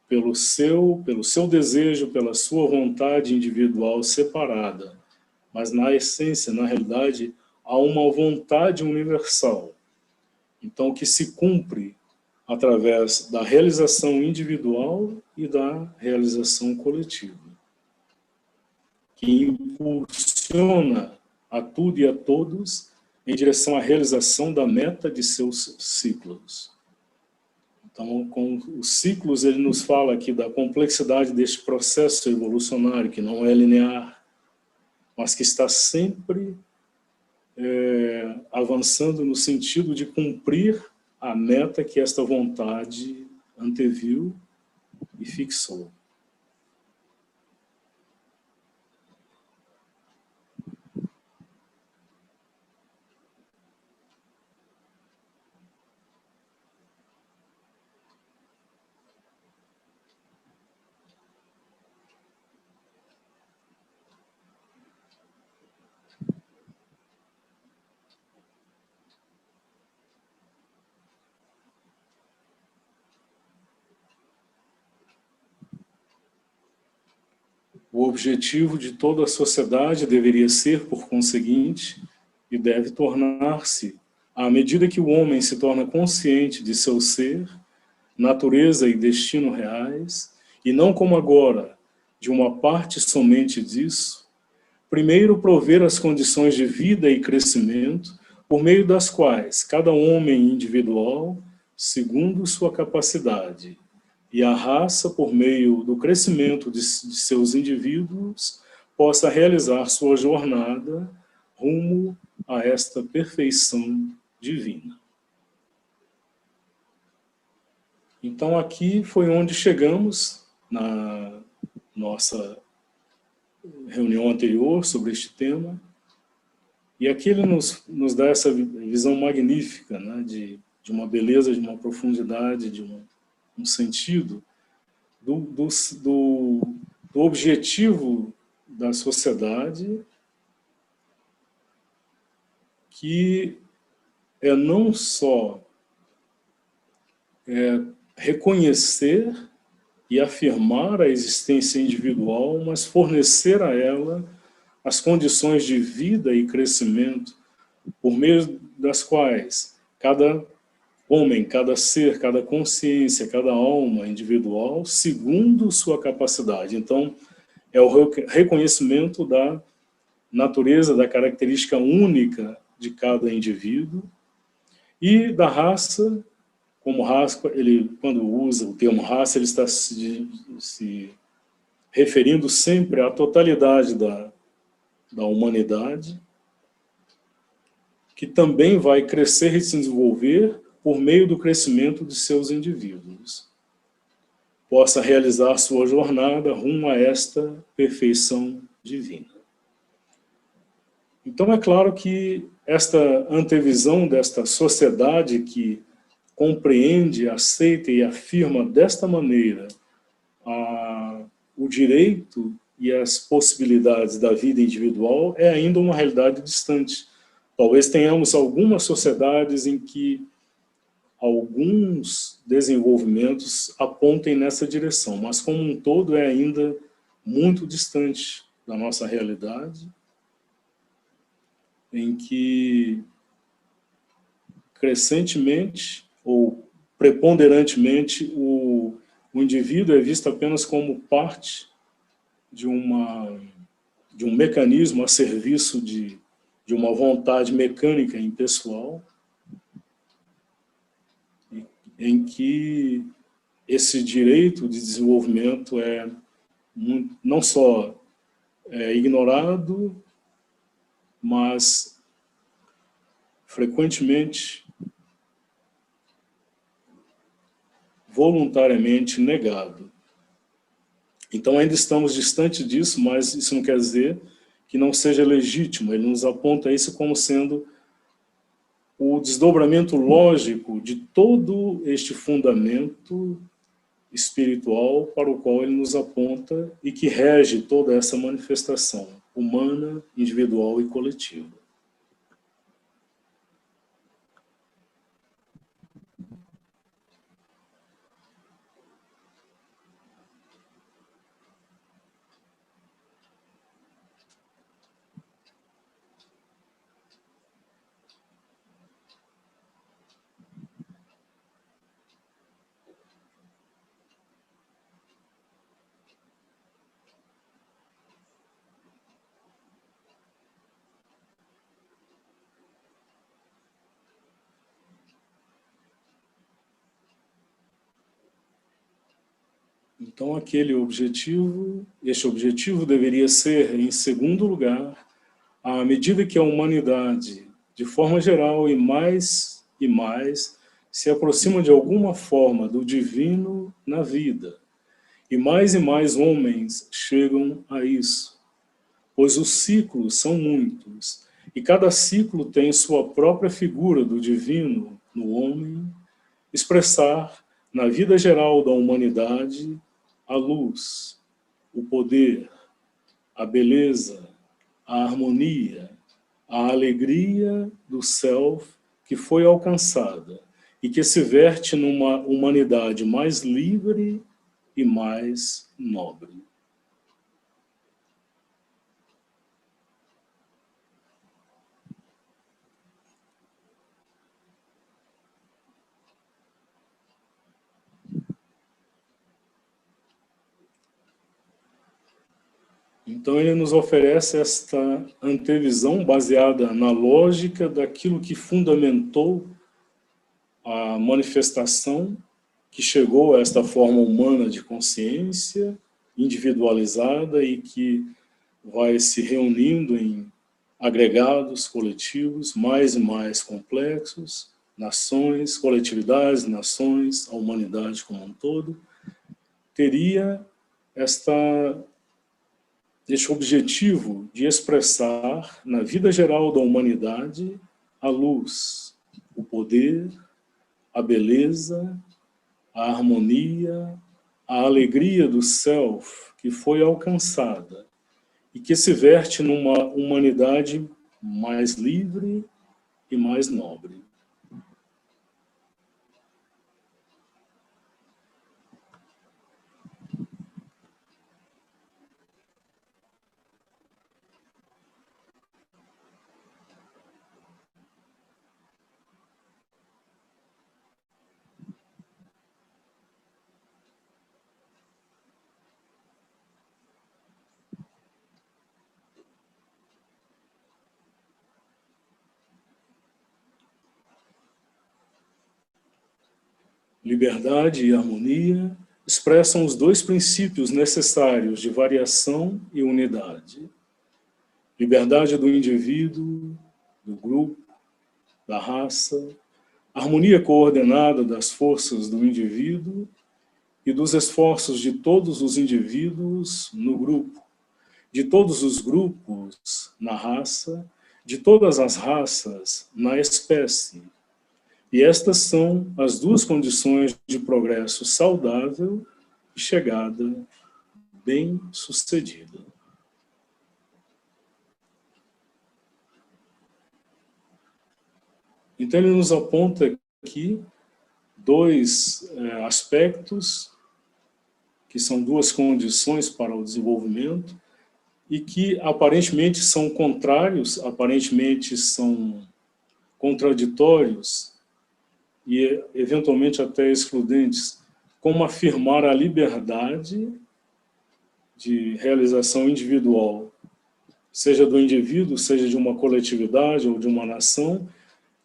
pelo seu desejo, pela sua vontade individual separada, mas na essência, na realidade, há uma vontade universal. Então, que se cumpre através da realização individual e da realização coletiva, que impulsiona a tudo e a todos em direção à realização da meta de seus ciclos. Então, com os ciclos, ele nos fala aqui da complexidade deste processo evolucionário, que não é linear, mas que está sempre avançando no sentido de cumprir a meta que esta vontade anteviu e fixou. O objetivo de toda a sociedade deveria ser, por conseguinte, e deve tornar-se, à medida que o homem se torna consciente de seu ser, natureza e destino reais, e não como agora, de uma parte somente disso, primeiro prover as condições de vida e crescimento, por meio das quais cada homem individual, segundo sua capacidade, e a raça, por meio do crescimento de seus indivíduos, possa realizar sua jornada rumo a esta perfeição divina. Então, aqui foi onde chegamos na nossa reunião anterior sobre este tema, e aqui ele nos dá essa visão magnífica, né, de uma beleza, de uma profundidade, de um sentido do objetivo da sociedade, que é não só reconhecer e afirmar a existência individual, mas fornecer a ela as condições de vida e crescimento por meio das quais cada homem, cada ser, cada consciência, cada alma individual, segundo sua capacidade. Então, é o reconhecimento da natureza, da característica única de cada indivíduo e da raça. Como raça, ele, quando usa o termo raça, ele está se referindo sempre à totalidade da humanidade, que também vai crescer e se desenvolver por meio do crescimento de seus indivíduos, possa realizar sua jornada rumo a esta perfeição divina. Então é claro que esta antevisão desta sociedade que compreende, aceita e afirma desta maneira o direito e as possibilidades da vida individual é ainda uma realidade distante. Talvez tenhamos algumas sociedades em que alguns desenvolvimentos apontem nessa direção, mas como um todo é ainda muito distante da nossa realidade, em que crescentemente ou preponderantemente o indivíduo é visto apenas como parte de um mecanismo a serviço de uma vontade mecânica e impessoal, em que esse direito de desenvolvimento é não só ignorado, mas frequentemente, voluntariamente negado. Então ainda estamos distante disso, mas isso não quer dizer que não seja legítimo. Ele nos aponta isso como sendo o desdobramento lógico de todo este fundamento espiritual para o qual ele nos aponta e que rege toda essa manifestação humana, individual e coletiva. Então, este objetivo deveria ser, em segundo lugar, à medida que a humanidade, de forma geral e mais, se aproxima de alguma forma do divino na vida, e mais homens chegam a isso, pois os ciclos são muitos, e cada ciclo tem sua própria figura do divino no homem, expressar na vida geral da humanidade a luz, o poder, a beleza, a harmonia, a alegria do self que foi alcançada e que se verte numa humanidade mais livre e mais nobre. Então ele nos oferece esta antevisão baseada na lógica daquilo que fundamentou a manifestação que chegou a esta forma humana de consciência individualizada e que vai se reunindo em agregados coletivos mais e mais complexos, nações, coletividades, nações, a humanidade como um todo, teria este objetivo de expressar na vida geral da humanidade a luz, o poder, a beleza, a harmonia, a alegria do self que foi alcançada e que se verte numa humanidade mais livre e mais nobre. Liberdade e harmonia expressam os dois princípios necessários de variação e unidade. Liberdade do indivíduo, do grupo, da raça, harmonia coordenada das forças do indivíduo e dos esforços de todos os indivíduos no grupo, de todos os grupos na raça, de todas as raças na espécie. E estas são as duas condições de progresso saudável e chegada bem-sucedida. Então ele nos aponta aqui dois aspectos que são duas condições para o desenvolvimento e que aparentemente são contrários, aparentemente são contraditórios e eventualmente até excludentes, como afirmar a liberdade de realização individual, seja do indivíduo, seja de uma coletividade ou de uma nação,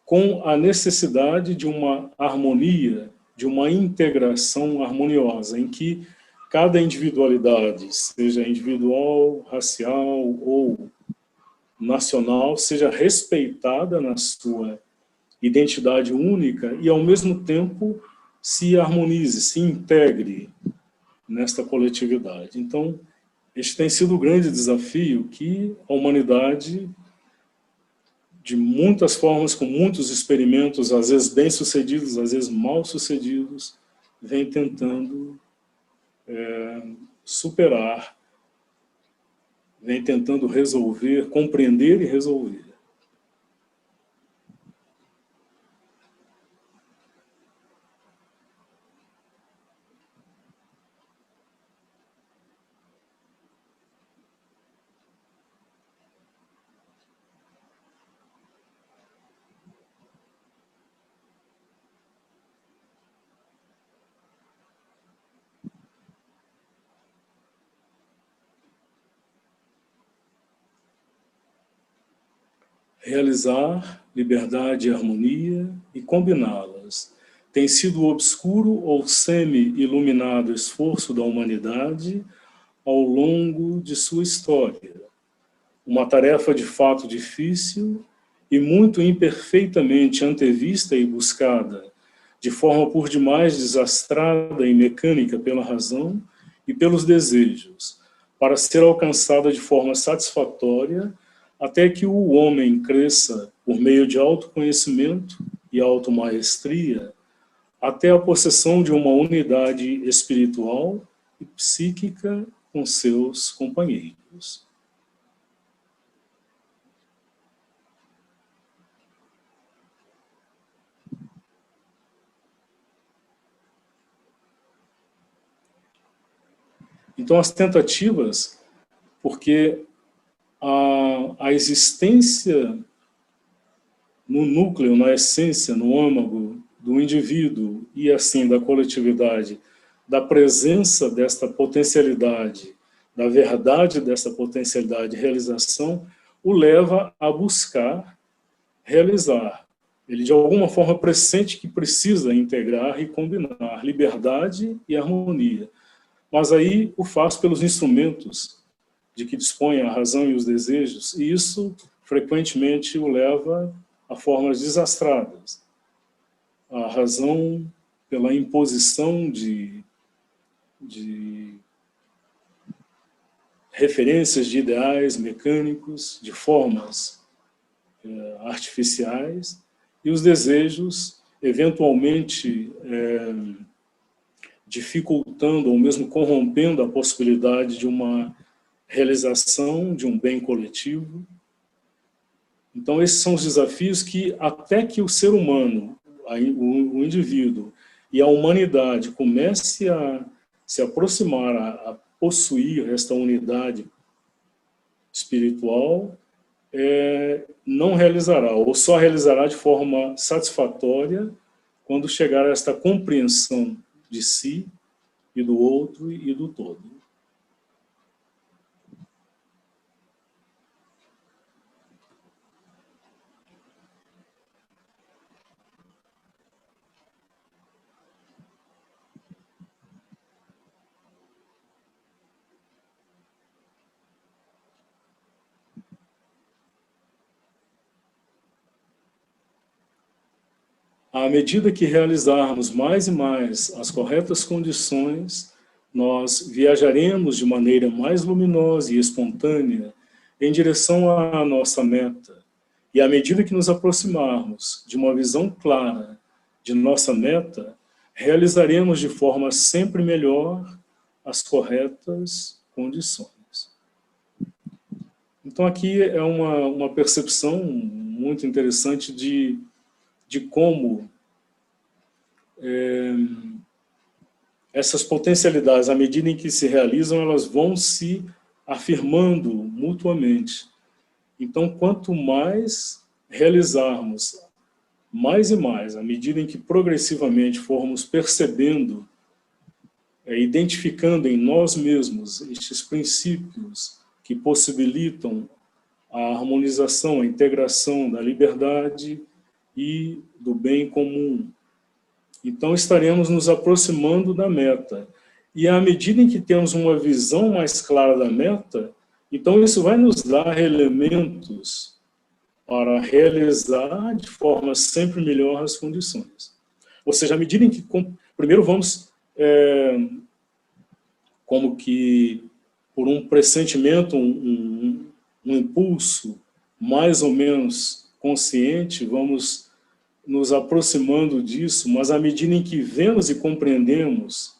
com a necessidade de uma harmonia, de uma integração harmoniosa, em que cada individualidade, seja individual, racial ou nacional, seja respeitada na sua identidade única e, ao mesmo tempo, se harmonize, se integre nesta coletividade. Então, este tem sido o grande desafio que a humanidade, de muitas formas, com muitos experimentos, às vezes bem-sucedidos, às vezes mal-sucedidos, vem tentando superar, vem tentando resolver, compreender e resolver. Realizar liberdade e harmonia e combiná-las tem sido o obscuro ou semi-iluminado esforço da humanidade ao longo de sua história. Uma tarefa de fato difícil e muito imperfeitamente antevista e buscada, de forma por demais desastrada e mecânica pela razão e pelos desejos, para ser alcançada de forma satisfatória até que o homem cresça por meio de autoconhecimento e automaestria, até a possessão de uma unidade espiritual e psíquica com seus companheiros. Então, as tentativas, porque a existência no núcleo, na essência, no âmago do indivíduo e, assim, da coletividade, da presença desta potencialidade, da verdade dessa potencialidade de realização, o leva a buscar realizar. Ele, de alguma forma, pressente que precisa integrar e combinar liberdade e harmonia. Mas aí o faz pelos instrumentos de que dispõe a razão e os desejos, e isso frequentemente o leva a formas desastradas. A razão pela imposição de referências de ideais mecânicos, de formas artificiais, e os desejos, eventualmente, dificultando ou mesmo corrompendo a possibilidade de uma realização de um bem coletivo. Então, esses são os desafios que, até que o ser humano, o indivíduo e a humanidade comece a se aproximar, a possuir esta unidade espiritual, não realizará, ou só realizará de forma satisfatória quando chegar a esta compreensão de si e do outro e do todo. À medida que realizarmos mais e mais as corretas condições, nós viajaremos de maneira mais luminosa e espontânea em direção à nossa meta. E à medida que nos aproximarmos de uma visão clara de nossa meta, realizaremos de forma sempre melhor as corretas condições. Então aqui é uma percepção muito interessante de como essas potencialidades, à medida em que se realizam, elas vão se afirmando mutuamente. Então, quanto mais realizarmos, mais e mais, à medida em que progressivamente formos percebendo, identificando em nós mesmos estes princípios que possibilitam a harmonização, a integração da liberdade e do bem comum. Então, estaremos nos aproximando da meta. E à medida em que temos uma visão mais clara da meta, então isso vai nos dar elementos para realizar de forma sempre melhor as condições. Ou seja, à medida em que... Primeiro vamos, como que por um pressentimento, um impulso mais ou menos consciente, vamos nos aproximando disso, mas à medida em que vemos e compreendemos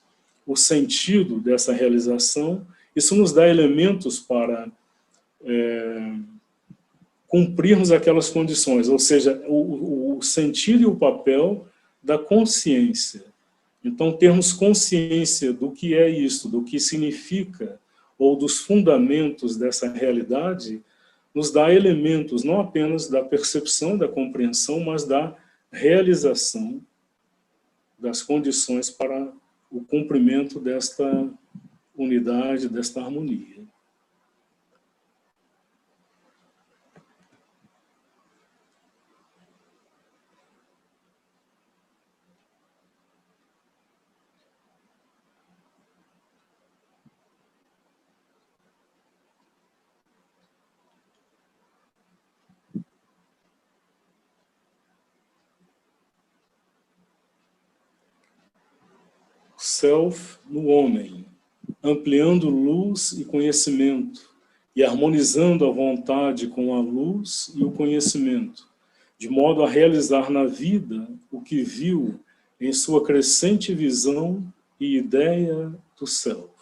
o sentido dessa realização, isso nos dá elementos para cumprirmos aquelas condições, ou seja, o sentido e o papel da consciência. Então, termos consciência do que é isso, do que significa, ou dos fundamentos dessa realidade, nos dá elementos não apenas da percepção, da compreensão, mas da realização das condições para o cumprimento desta unidade, desta harmonia. Self no homem, ampliando luz e conhecimento, e harmonizando a vontade com a luz e o conhecimento, de modo a realizar na vida o que viu em sua crescente visão e ideia do Self.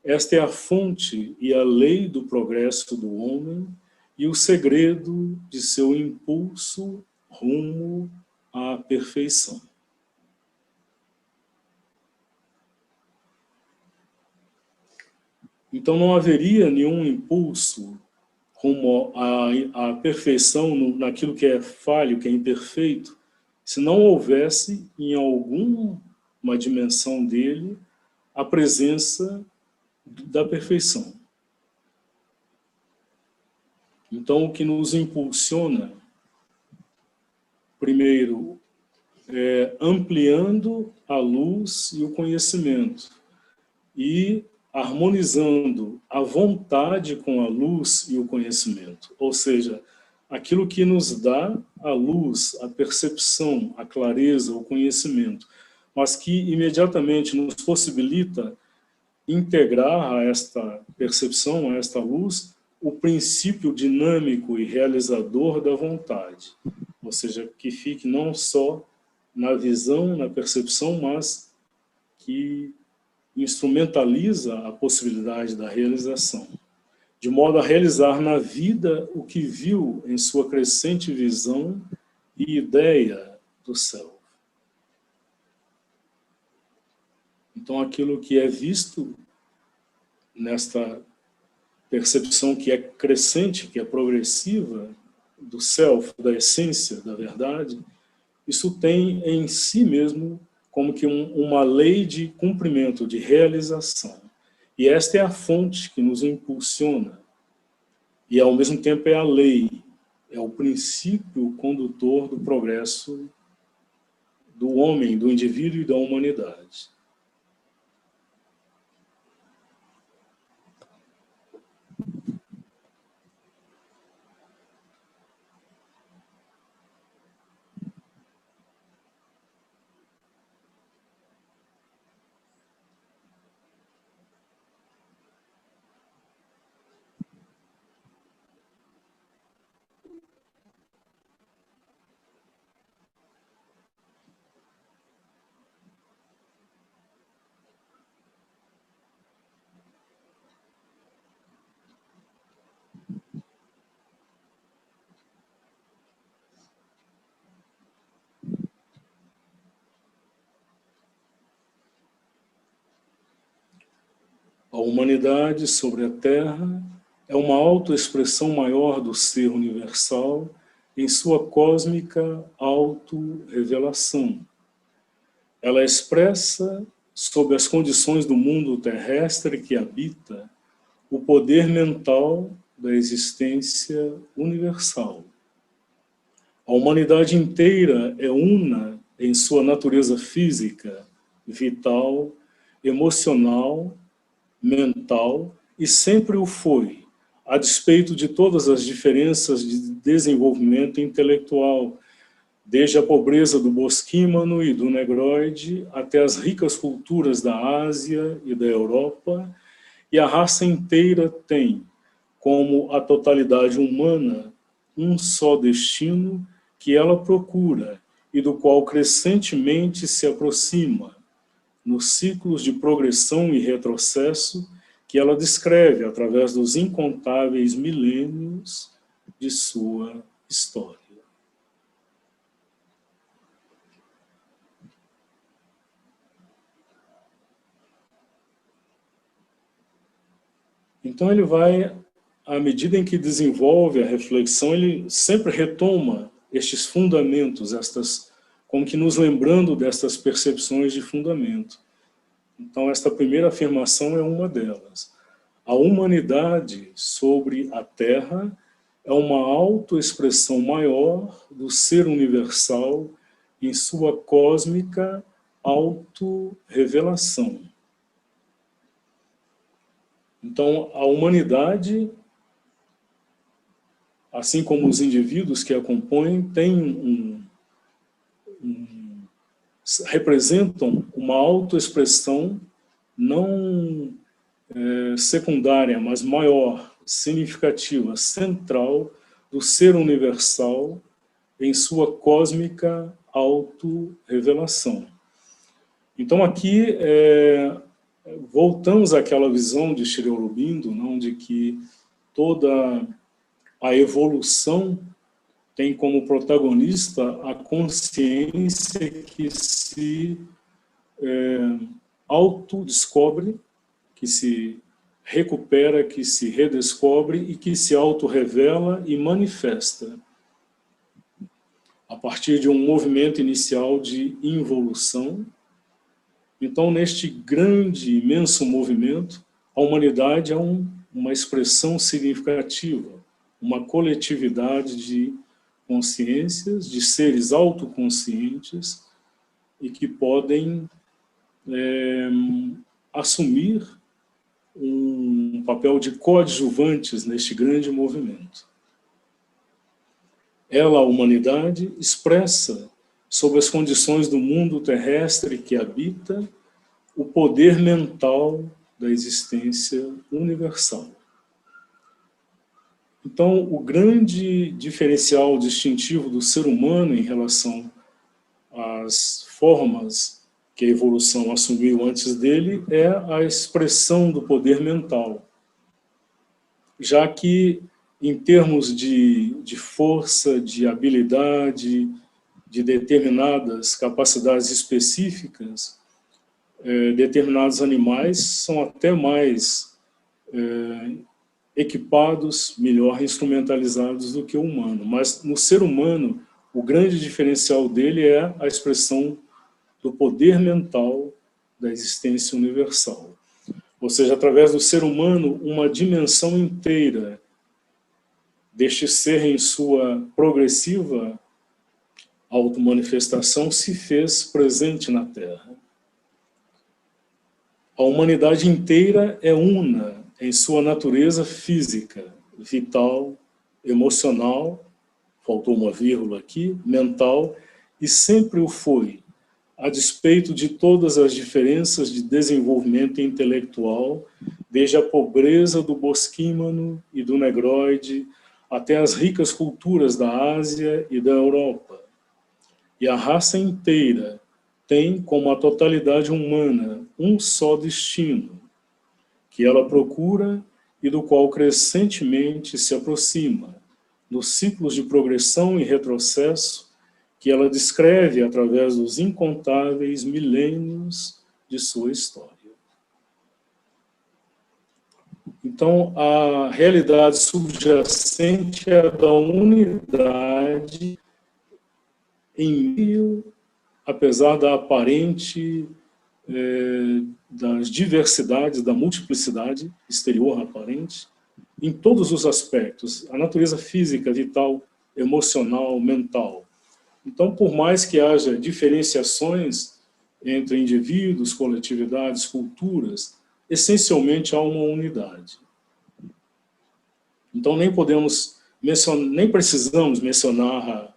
Esta é a fonte e a lei do progresso do homem e o segredo de seu impulso rumo à perfeição. Então não haveria nenhum impulso rumo à perfeição naquilo que é falho, que é imperfeito, se não houvesse em alguma dimensão dele a presença da perfeição. Então o que nos impulsiona, primeiro, ampliando a luz e o conhecimento, e harmonizando a vontade com a luz e o conhecimento. Ou seja, aquilo que nos dá a luz, a percepção, a clareza, o conhecimento, mas que imediatamente nos possibilita integrar a esta percepção, a esta luz, o princípio dinâmico e realizador da vontade. Ou seja, que fique não só na visão, na percepção, mas que instrumentaliza a possibilidade da realização, de modo a realizar na vida o que viu em sua crescente visão e ideia do Self. Então, aquilo que é visto nesta percepção que é crescente, que é progressiva, do Self, da essência, da verdade, isso tem em si mesmo como que uma lei de cumprimento, de realização. E esta é a fonte que nos impulsiona. E, ao mesmo tempo, é a lei, é o princípio condutor do progresso do homem, do indivíduo e da humanidade. A humanidade sobre a Terra é uma autoexpressão maior do ser universal em sua cósmica auto-revelação. Ela expressa, sob as condições do mundo terrestre que habita, o poder mental da existência universal. A humanidade inteira é una em sua natureza física, vital, emocional, mental, e sempre o foi, a despeito de todas as diferenças de desenvolvimento intelectual, desde a pobreza do bosquímano e do negroide até as ricas culturas da Ásia e da Europa, e a raça inteira tem, como a totalidade humana, um só destino que ela procura e do qual crescentemente se aproxima, nos ciclos de progressão e retrocesso que ela descreve através dos incontáveis milênios de sua história. Então ele vai, à medida em que desenvolve a reflexão, ele sempre retoma estes fundamentos, como que nos lembrando destas percepções de fundamento. Então esta primeira afirmação é uma delas. A humanidade sobre a Terra é uma autoexpressão maior do ser universal em sua cósmica autorrevelação. Então, a humanidade, assim como os indivíduos que a compõem, representam uma autoexpressão não secundária, mas maior, significativa, central do ser universal em sua cósmica autorrevelação. Então aqui voltamos àquela visão de Sri Aurobindo, não, de que toda a evolução tem como protagonista a consciência que se autodescobre, que se recupera, que se redescobre e que se autorrevela e manifesta a partir de um movimento inicial de involução. Então, neste grande, imenso movimento, a humanidade é uma expressão significativa, uma coletividade de consciências, de seres autoconscientes e que podem assumir um papel de coadjuvantes neste grande movimento. Ela, a humanidade, expressa, sob as condições do mundo terrestre que habita, o poder mental da existência universal. Então, o grande diferencial distintivo do ser humano em relação às formas que a evolução assumiu antes dele é a expressão do poder mental, já que, em termos de força, de habilidade, de determinadas capacidades específicas, determinados animais são até mais equipados, melhor instrumentalizados do que o humano. Mas no ser humano, o grande diferencial dele é a expressão do poder mental da existência universal. Ou seja, através do ser humano, uma dimensão inteira deste ser em sua progressiva automanifestação se fez presente na Terra. A humanidade inteira é una em sua natureza física, vital, emocional, faltou uma vírgula aqui, mental, e sempre o foi, a despeito de todas as diferenças de desenvolvimento intelectual, desde a pobreza do bosquímano e do negroide, até as ricas culturas da Ásia e da Europa. E a raça inteira tem, como a totalidade humana, um só destino, que ela procura e do qual crescentemente se aproxima, nos ciclos de progressão e retrocesso que ela descreve através dos incontáveis milênios de sua história. Então, a realidade subjacente é a da unidade em meio, apesar da aparente, das diversidades, da multiplicidade exterior aparente, em todos os aspectos, a natureza física, vital, emocional, mental. Então, por mais que haja diferenciações entre indivíduos, coletividades, culturas, essencialmente há uma unidade. Então nem precisamos mencionar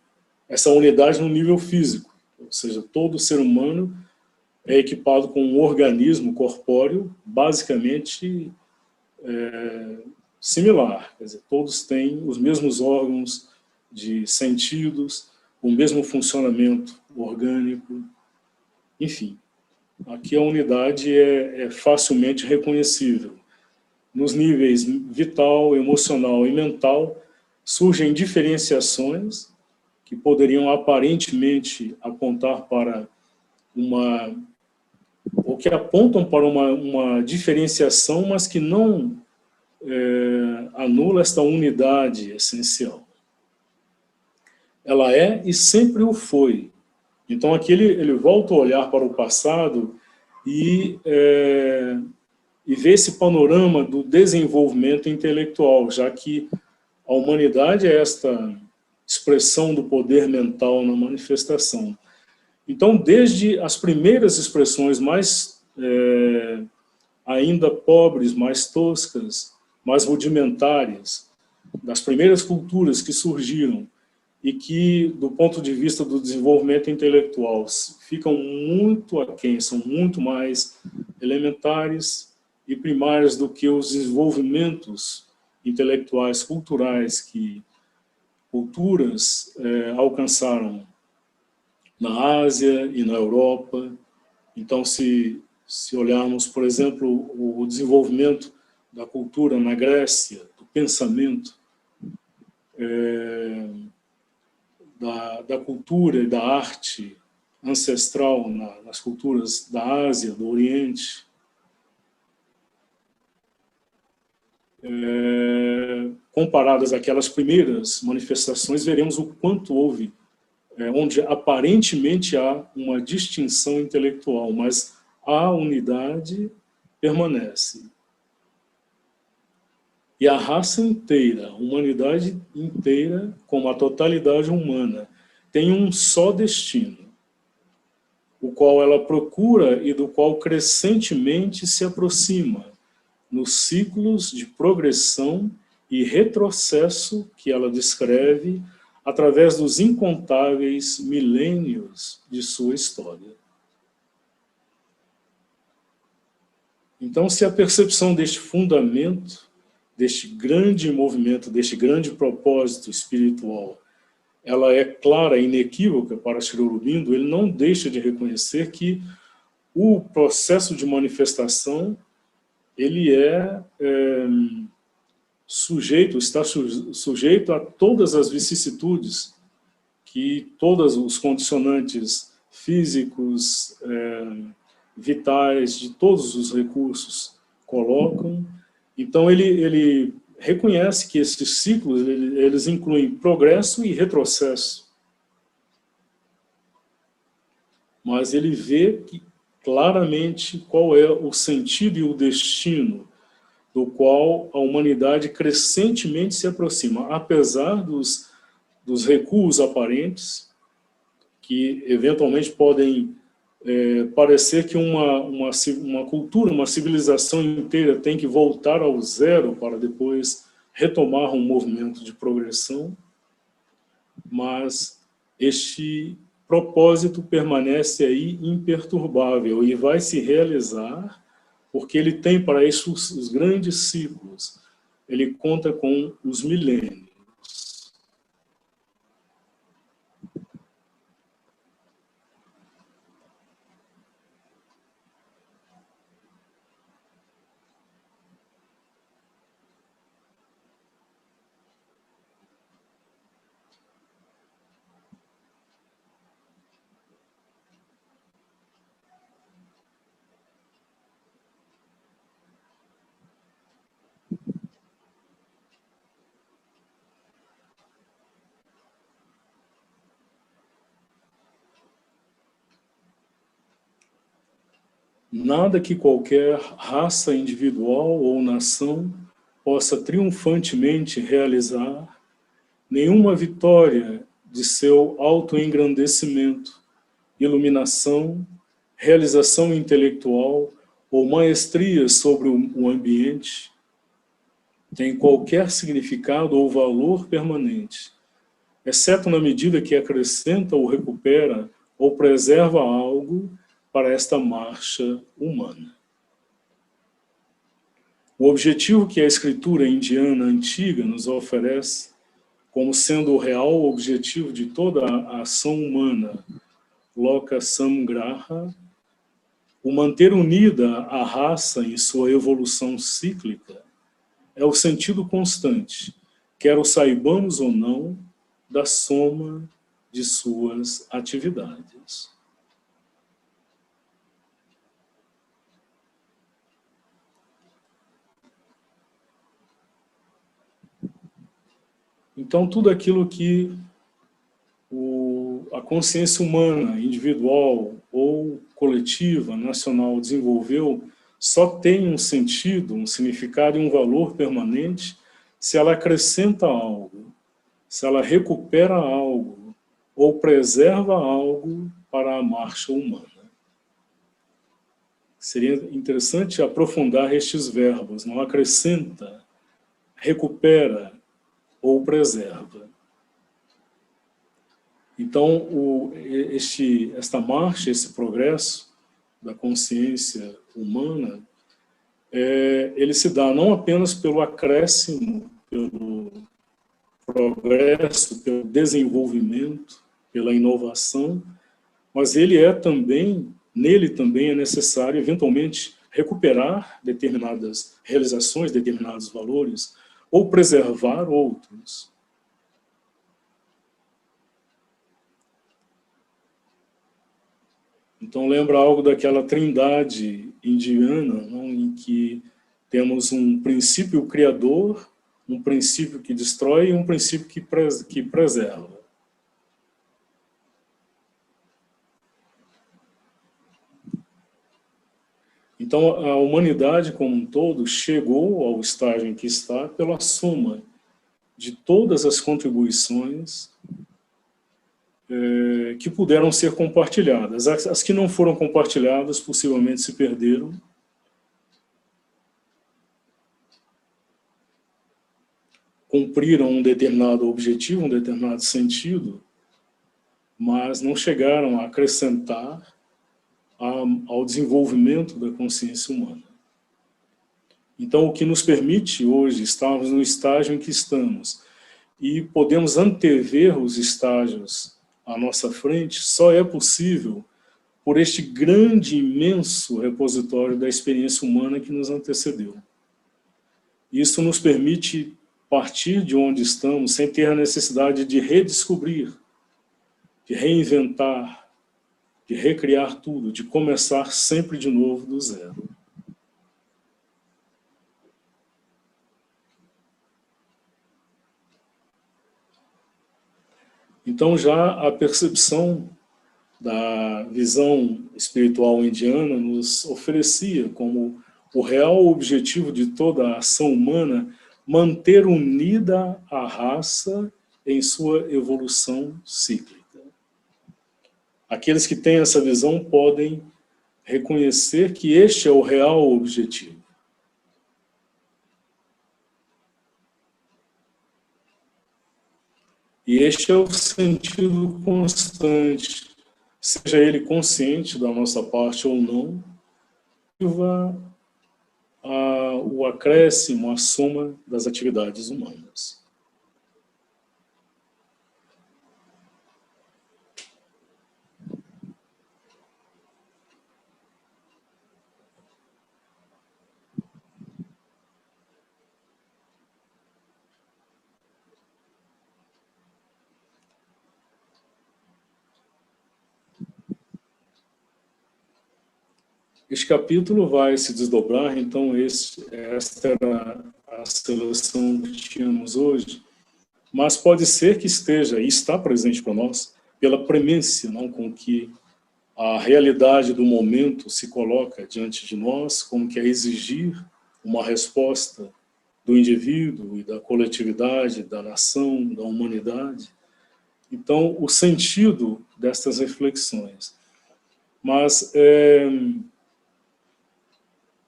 essa unidade no nível físico, ou seja, todo ser humano é equipado com um organismo corpóreo basicamente similar, quer dizer, todos têm os mesmos órgãos de sentidos, o mesmo funcionamento orgânico, enfim. Aqui a unidade é facilmente reconhecível. Nos níveis vital, emocional e mental, surgem diferenciações que poderiam aparentemente apontar para ou que apontam para uma diferenciação, mas que não anula esta unidade essencial. Ela é e sempre o foi. Então aqui ele volta a olhar para o passado e ver esse panorama do desenvolvimento intelectual, já que a humanidade é esta expressão do poder mental na manifestação. Então, desde as primeiras expressões mais ainda pobres, mais toscas, mais rudimentares, das primeiras culturas que surgiram e que, do ponto de vista do desenvolvimento intelectual, ficam muito aquém, são muito mais elementares e primárias do que os desenvolvimentos intelectuais, culturais, que culturas alcançaram na Ásia e na Europa. Então, se olharmos, por exemplo, o desenvolvimento da cultura na Grécia, do pensamento, da cultura e da arte ancestral nas culturas da Ásia, do Oriente, comparadas àquelas primeiras manifestações, veremos o quanto houve, onde aparentemente há uma distinção intelectual, mas a unidade permanece. E a raça inteira, a humanidade inteira, como a totalidade humana, tem um só destino, o qual ela procura e do qual crescentemente se aproxima, nos ciclos de progressão e retrocesso que ela descreve através dos incontáveis milênios de sua história. Então, se a percepção deste fundamento, deste grande movimento, deste grande propósito espiritual, ela é clara e inequívoca para Sri Aurobindo, ele não deixa de reconhecer que o processo de manifestação ele está sujeito a todas as vicissitudes que todos os condicionantes físicos, vitais, de todos os recursos colocam. Então ele reconhece que esses ciclos eles incluem progresso e retrocesso. Mas ele vê claramente qual é o sentido e o destino do qual a humanidade crescentemente se aproxima, apesar dos recuos aparentes, que eventualmente podem parecer que uma cultura, uma civilização inteira tem que voltar ao zero para depois retomar um movimento de progressão, mas este propósito permanece aí imperturbável e vai se realizar porque ele tem para isso os grandes ciclos. Ele conta com os milênios. Nada que qualquer raça individual ou nação possa triunfantemente realizar, nenhuma vitória de seu autoengrandecimento, iluminação, realização intelectual ou maestria sobre o ambiente tem qualquer significado ou valor permanente, exceto na medida que acrescenta ou recupera ou preserva algo para esta marcha humana. O objetivo que a escritura indiana antiga nos oferece, como sendo o real objetivo de toda a ação humana, Loka Samgraha, o manter unida a raça em sua evolução cíclica, é o sentido constante, quer o saibamos ou não, da soma de suas atividades. Então, tudo aquilo que a consciência humana, individual ou coletiva, nacional, desenvolveu, só tem um sentido, um significado e um valor permanente se ela acrescenta algo, se ela recupera algo ou preserva algo para a marcha humana. Seria interessante aprofundar estes verbos, não acrescenta, recupera ou preserva. Então, esta marcha, esse progresso da consciência humana, ele se dá não apenas pelo acréscimo, pelo progresso, pelo desenvolvimento, pela inovação, mas nele também é necessário, eventualmente, recuperar determinadas realizações, determinados valores, ou preservar outros. Então, lembra algo daquela trindade indiana, não? Em que temos um princípio criador, um princípio que destrói e um princípio que preserva. Então, a humanidade como um todo chegou ao estágio em que está pela soma de todas as contribuições que puderam ser compartilhadas. As que não foram compartilhadas possivelmente se perderam. Cumpriram um determinado objetivo, um determinado sentido, mas não chegaram a acrescentar ao desenvolvimento da consciência humana. Então, o que nos permite hoje estarmos no estágio em que estamos e podemos antever os estágios à nossa frente, só é possível por este grande, imenso repositório da experiência humana que nos antecedeu. Isso nos permite partir de onde estamos sem ter a necessidade de redescobrir, de reinventar, de recriar tudo, de começar sempre de novo do zero. Então já a percepção da visão espiritual indiana nos oferecia como o real objetivo de toda a ação humana manter unida a raça em sua evolução cíclica. Aqueles que têm essa visão podem reconhecer que este é o real objetivo. E este é o sentido constante, seja ele consciente da nossa parte ou não, o acréscimo, a soma das atividades humanas. Este capítulo vai se desdobrar, então esta era a seleção que tínhamos hoje, mas pode ser que esteja e está presente para nós pela premência, não, com que a realidade do momento se coloca diante de nós, como que é exigir uma resposta do indivíduo e da coletividade, da nação, da humanidade. Então, o sentido destas reflexões Mas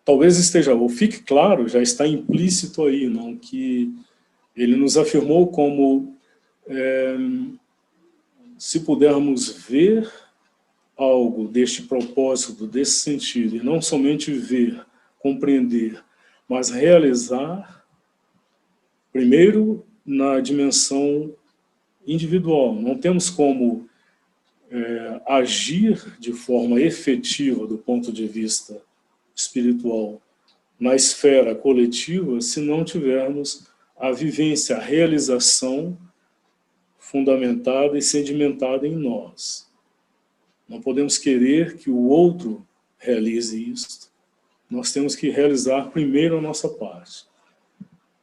talvez esteja, ou fique claro, já está implícito aí, não, que ele nos afirmou como se pudermos ver algo deste propósito, desse sentido, e não somente ver, compreender, mas realizar, primeiro na dimensão individual. Não temos como agir de forma efetiva do ponto de vista espiritual na esfera coletiva se não tivermos a vivência, a realização fundamentada e sedimentada em nós. Não podemos querer que o outro realize isso. Nós temos que realizar primeiro a nossa parte.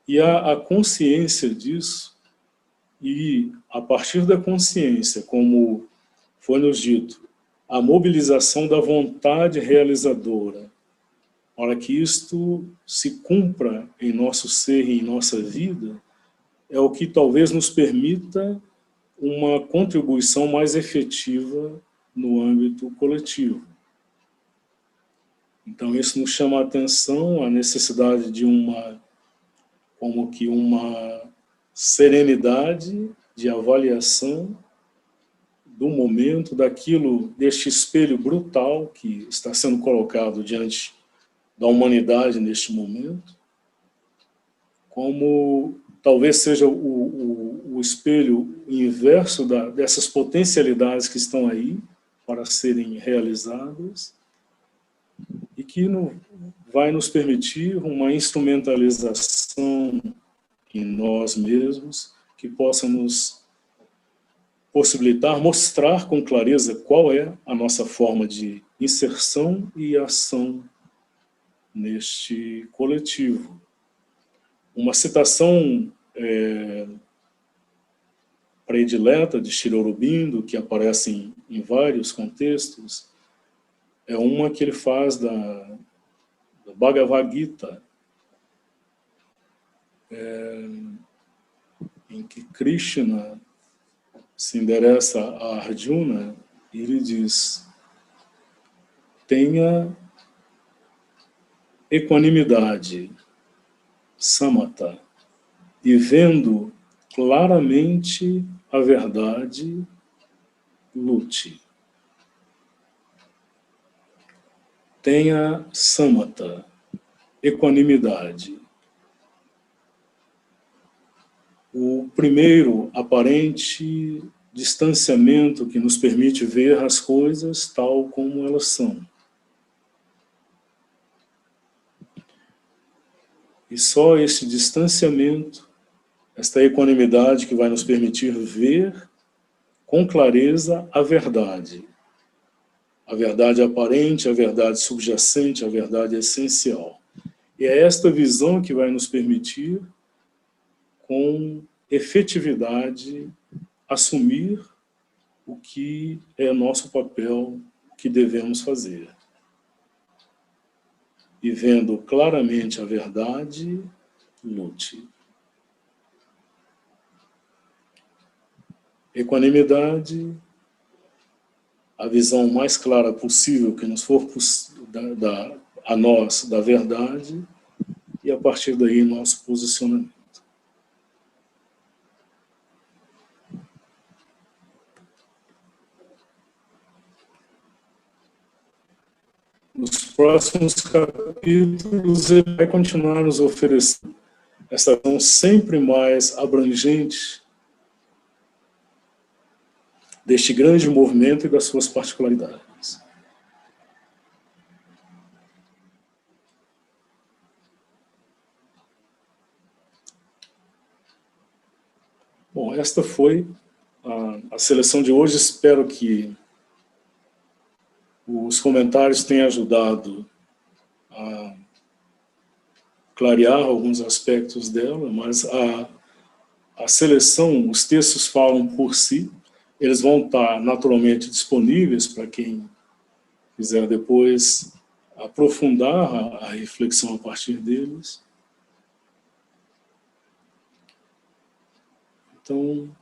E a consciência disso, e a partir da consciência, como foi nos dito, a mobilização da vontade realizadora, para que isto se cumpra em nosso ser e em nossa vida, é o que talvez nos permita uma contribuição mais efetiva no âmbito coletivo. Então isso nos chama a atenção, a necessidade de uma serenidade de avaliação do momento, deste espelho brutal que está sendo colocado diante da humanidade neste momento, como talvez seja o espelho inverso dessas potencialidades que estão aí para serem realizadas e que vai nos permitir uma instrumentalização em nós mesmos que possa nos possibilitar, mostrar com clareza qual é a nossa forma de inserção e ação neste coletivo. Uma citação predileta de Sri Aurobindo, que aparece em vários contextos, é uma que ele faz da Bhagavad Gita, em que Krishna se endereça a Arjuna e ele diz: tenha equanimidade, samatha, e vendo claramente a verdade, lute. Tenha samatha, equanimidade. O primeiro aparente distanciamento que nos permite ver as coisas tal como elas são. E só esse distanciamento, esta equanimidade que vai nos permitir ver com clareza a verdade. A verdade aparente, a verdade subjacente, a verdade essencial. E é esta visão que vai nos permitir, com efetividade, assumir o que é nosso papel, o que devemos fazer. E vendo claramente a verdade, lute. Equanimidade, a visão mais clara possível que nos for a nós da verdade, e a partir daí nosso posicionamento. Nos próximos capítulos, ele vai continuar nos oferecendo essa visão sempre mais abrangente deste grande movimento e das suas particularidades. Bom, esta foi a seleção de hoje. Espero que os comentários tenham ajudado a clarear alguns aspectos dela, mas a seleção, os textos falam por si, eles vão estar naturalmente disponíveis para quem quiser depois aprofundar a reflexão a partir deles. Então,